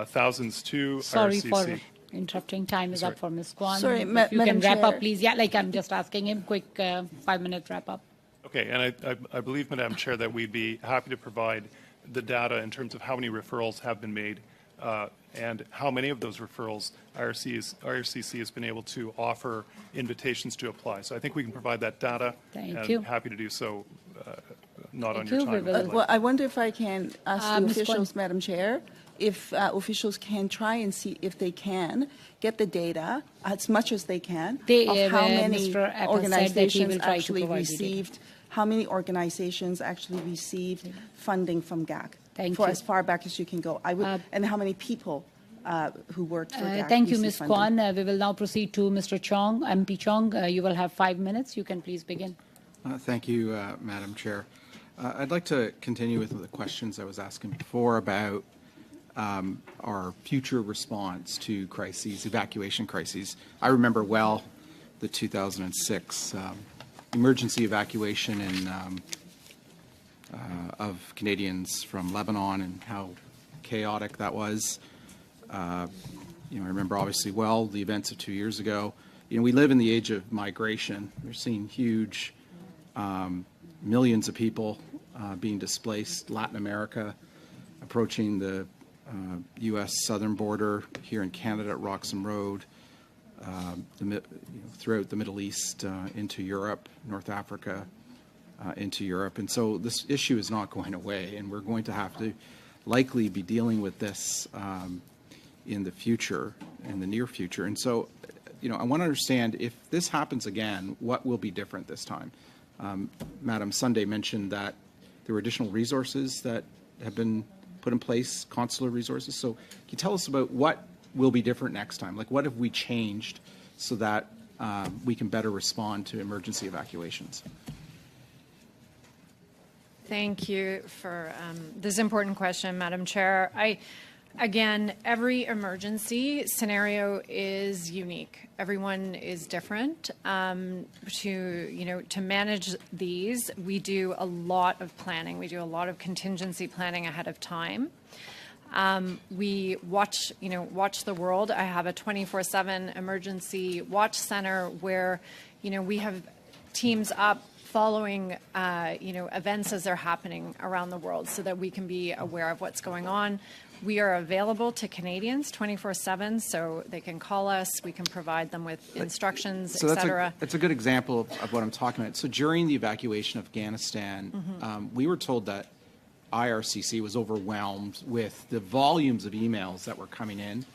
thousands to Sorry IRCC. for interrupting. Time is up for Ms. Kwan. Sorry, if you can wrap Chair. up, please. Yeah, I'm just asking him. Quick 5-minute wrap up. Okay, and I believe, Madam Chair, that we'd be happy to provide the data in terms of how many referrals have been made and how many of those referrals IRCC has been able to offer invitations to apply. So I think we can provide that data. Thank you. Happy to do so, not Thank on your you. time. Well, I wonder if I can ask the Ms. officials, Kwan. Madam Chair, if officials can try and see if they can get the data as much as they can of how many Mr. Apple organizations said that he will try to actually provide the data. received, how many organizations actually received funding from GAC. Thank for you. as far back as you can go. And how many people who worked for GAC Thank you, received Ms. funding. Kwan. We will now proceed to Mr. Chong. MP Chong, you will have 5 minutes. You can please begin. Thank you, Madam Chair. I'd like to continue with the questions I was asking before about our future response to crises, evacuation crises. I remember well the 2006 emergency evacuation of Canadians from Lebanon and how chaotic that was. I remember obviously well the events of 2 years ago. We live in the age of migration. We're seeing huge millions of people being displaced. Latin America approaching the U.S. southern border, here in Canada at Roxham Road, throughout the Middle East into Europe, North Africa into Europe. And so this issue is not going away, and we're going to have to likely be dealing with this in the future, in the near future. And so, I want to understand, if this happens again, what will be different this time? Madam Sunday mentioned that there were additional resources that have been put in place, consular resources. So can you tell us about what will be different next time? Like, what have we changed so that we can better respond to emergency evacuations? Thank you for this important question, Madam Chair. Again, every emergency scenario is unique. Everyone is different. To manage these, we do a lot of planning. We do a lot of contingency planning ahead of time. We watch the world. I have a 24/7 emergency watch center where, we have teams up following, events as they're happening around the world so that we can be aware of what's going on. We are available to Canadians 24/7, so they can call us. We can provide them with instructions, so et cetera. That's a good example of what I'm talking about. So during the evacuation of Afghanistan, we were told that IRCC was overwhelmed with the volumes of emails that were coming in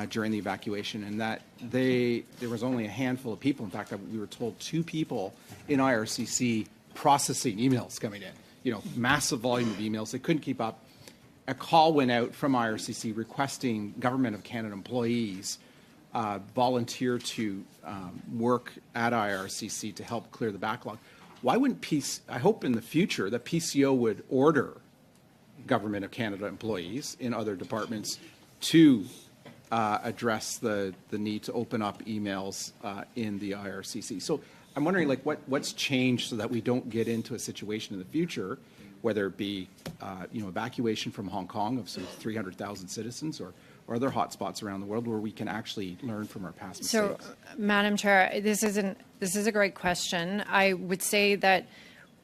during the evacuation, and that there was only a handful of people. In fact, we were told 2 people in IRCC processing emails coming in. Massive volume of emails. They couldn't keep up. A call went out from IRCC requesting Government of Canada employees volunteer to work at IRCC to help clear the backlog. Why wouldn't I hope in the future that PCO would order Government of Canada employees in other departments to address the need to open up emails in the IRCC. So I'm wondering, what's changed so that we don't get into a situation in the future, whether it be evacuation from Hong Kong of some 300,000 citizens or other hotspots around the world, where we can actually learn from our past mistakes. So, Madam Chair, this is a great question. I would say that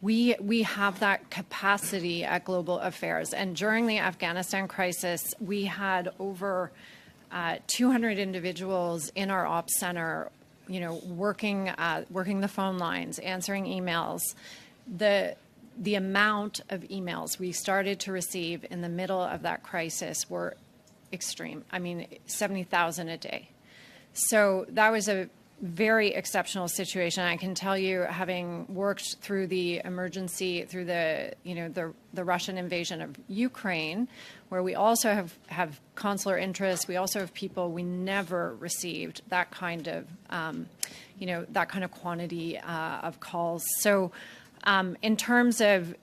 we have that capacity at Global Affairs, and during the Afghanistan crisis, we had over 200 individuals in our ops center, working the phone lines, answering emails. The amount of emails we started to receive in the middle of that crisis were extreme. 70,000 a day. So that was a very exceptional situation. I can tell you, having worked through the emergency, through the Russian invasion of Ukraine, where we also have consular interests, we also have people, we never received that kind of quantity of calls. So in terms of,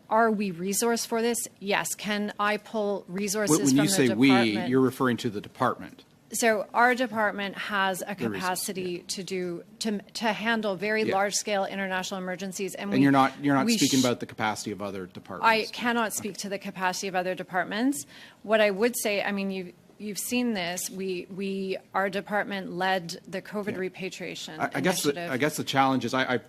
are we resourced for this? Yes. Can I pull resources from the department? When you say we, you're referring to the department. So our department has a capacity to handle very large-scale international emergencies, and you're not speaking about the capacity of other departments. I cannot speak to the capacity of other departments. What I would say, you've seen this. Our department led the COVID repatriation initiative. I guess the challenge is I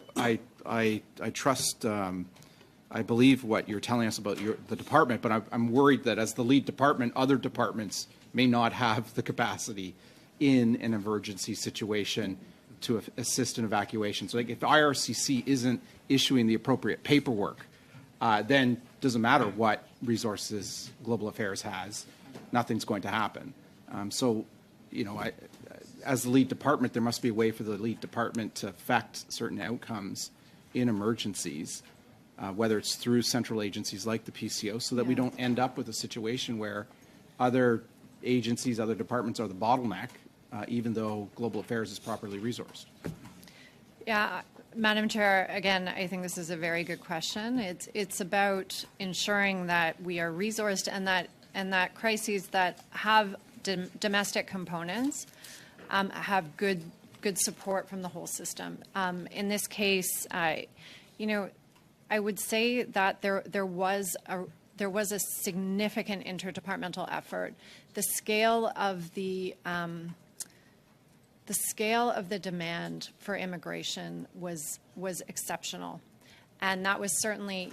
trust. I believe what you're telling us about the department, but I'm worried that as the lead department, other departments may not have the capacity in an emergency situation to assist in evacuation. So if IRCC isn't issuing the appropriate paperwork, then it doesn't matter what resources Global Affairs has, nothing's going to happen. As the lead department, there must be a way for the lead department to affect certain outcomes in emergencies, whether it's through central agencies like the PCO, so that we don't end up with a situation where other agencies, other departments are the bottleneck, even though Global Affairs is properly resourced. Yeah, Madam Chair, again, I think this is a very good question. It's about ensuring that we are resourced and that crises that have domestic components have good support from the whole system. In this case, I would say that there was a significant interdepartmental effort. The scale of the demand for immigration was exceptional, and that was certainly,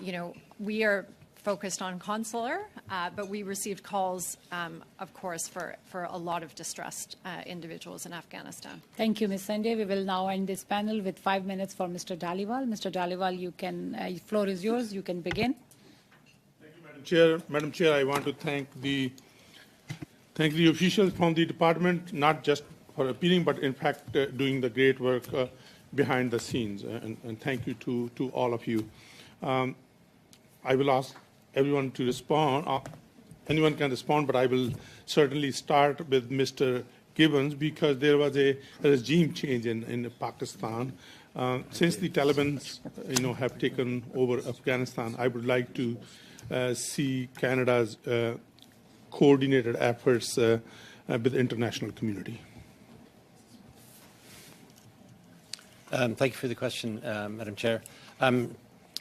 we are focused on consular, but we received calls, of course, for a lot of distressed individuals in Afghanistan. Thank you, Ms. Sunday. We will now end this panel with 5 minutes for Mr. Dhaliwal. Mr. Dhaliwal, you can, floor is yours. You can begin. Thank you, Madam Chair. Madam Chair, I want to thank the officials from the department, not just for appearing, but in fact doing the great work behind the scenes. And thank you to all of you. I will ask everyone to respond. Anyone can respond, but I will certainly start with Mr. Gibbons because there was a regime change in Pakistan. Since the Taliban, have taken over Afghanistan, I would like to see Canada's coordinated efforts with the international community. Thank you for the question, Madam Chair.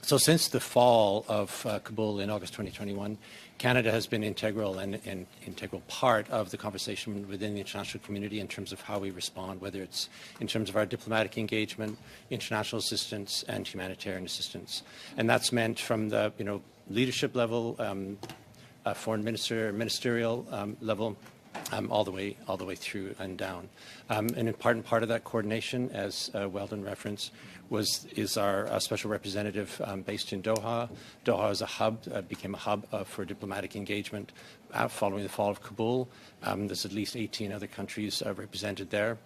So since the fall of Kabul in August 2021, Canada has been integral and an integral part of the conversation within the international community in terms of how we respond, whether it's in terms of our diplomatic engagement, international assistance, and humanitarian assistance. And that's meant from the leadership level, foreign ministerial level, all the way through and down. An important part of that coordination, as Weldon referenced, is our special representative based in Doha. Doha is a hub, became a hub for diplomatic engagement following the fall of Kabul. There's at least 18 other countries represented there.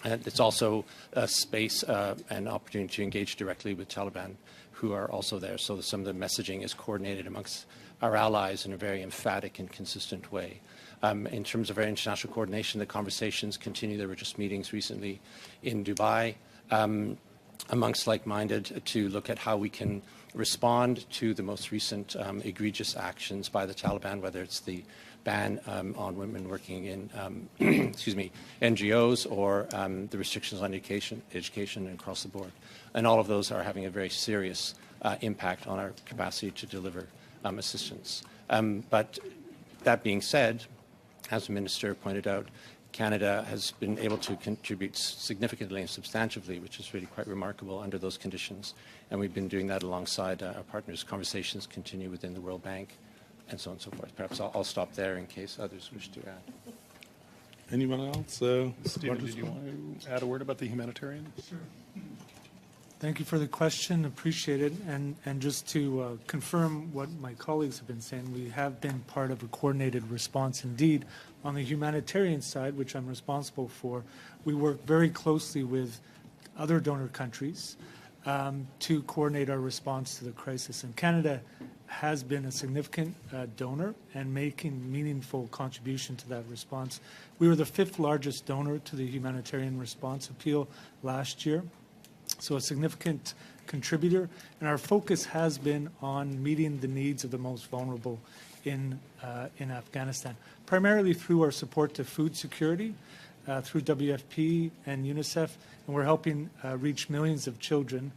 And it's also a space and opportunity to engage directly with Taliban, who are also there. So some of the messaging is coordinated amongst our allies in a very emphatic and consistent way. In terms of our international coordination, the conversations continue. There were just meetings recently in Dubai amongst like-minded to look at how we can respond to the most recent egregious actions by the Taliban, whether it's the ban on women working in NGOs or the restrictions on education across the board. And all of those are having a very serious impact on our capacity to deliver assistance. But that being said, as the Minister pointed out, Canada has been able to contribute significantly and substantively, which is really quite remarkable under those conditions. And we've been doing that alongside our partners. Conversations continue within the World Bank and so on and so forth. Perhaps I'll stop there in case others wish to add. Anyone else? Stephen, did you want to add a word about the humanitarian? Sure. Thank you for the question. Appreciate it. And just to confirm what my colleagues have been saying, we have been part of a coordinated response indeed. On the humanitarian side, which I'm responsible for, we work very closely with other donor countries to coordinate our response to the crisis. And Canada has been a significant donor and making meaningful contribution to that response. We were the 5th largest donor to the humanitarian response appeal last year. So a significant contributor, and our focus has been on meeting the needs of the most vulnerable in Afghanistan, primarily through our support to food security, through WFP and UNICEF, and we're helping reach millions of children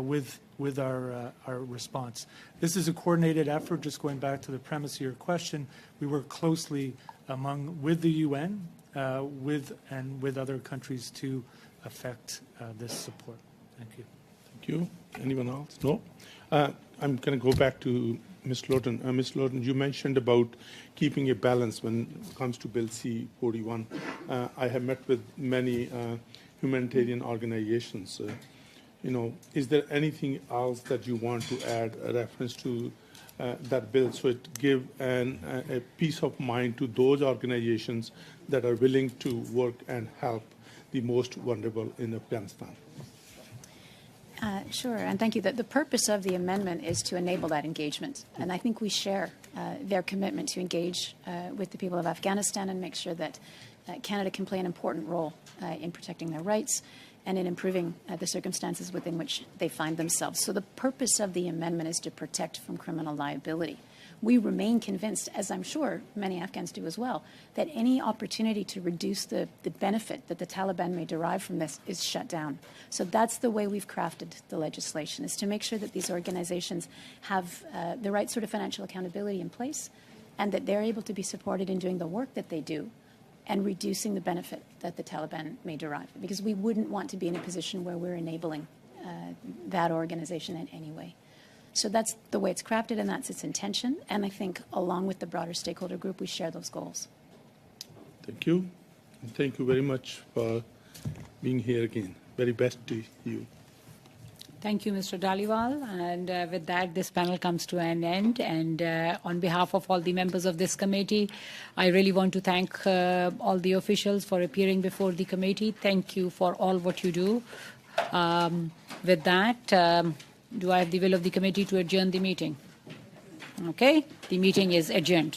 with our response. This is a coordinated effort. Just going back to the premise of your question, we work closely with the UN, with other countries to affect this support. Thank you. Thank you. Anyone else? No? I'm going to go back to Ms. Lawton. Ms. Lawton, you mentioned about keeping a balance when it comes to Bill C-41. I have met with many humanitarian organizations. Is there anything else that you want to add a reference to that bill so it give a peace of mind to those organizations that are willing to work and help the most vulnerable in Afghanistan? Sure, and thank you. The purpose of the amendment is to enable that engagement, and I think we share their commitment to engage with the people of Afghanistan and make sure that Canada can play an important role in protecting their rights and in improving the circumstances within which they find themselves. So the purpose of the amendment is to protect from criminal liability. We remain convinced, as I'm sure many Afghans do as well, that any opportunity to reduce the benefit that the Taliban may derive from this is shut down. So that's the way we've crafted the legislation, is to make sure that these organizations have the right sort of financial accountability in place and that they're able to be supported in doing the work that they do and reducing the benefit that the Taliban may derive. Because we wouldn't want to be in a position where we're enabling that organization in any way. So that's the way it's crafted, and that's its intention. And I think, along with the broader stakeholder group, we share those goals. Thank you. And thank you very much for being here again. Very best to you. Thank you, Mr. Dhaliwal. And with that, this panel comes to an end. And on behalf of all the members of this committee, I really want to thank all the officials for appearing before the committee. Thank you for all what you do. With that, do I have the will of the committee to adjourn the meeting? Okay, the meeting is adjourned.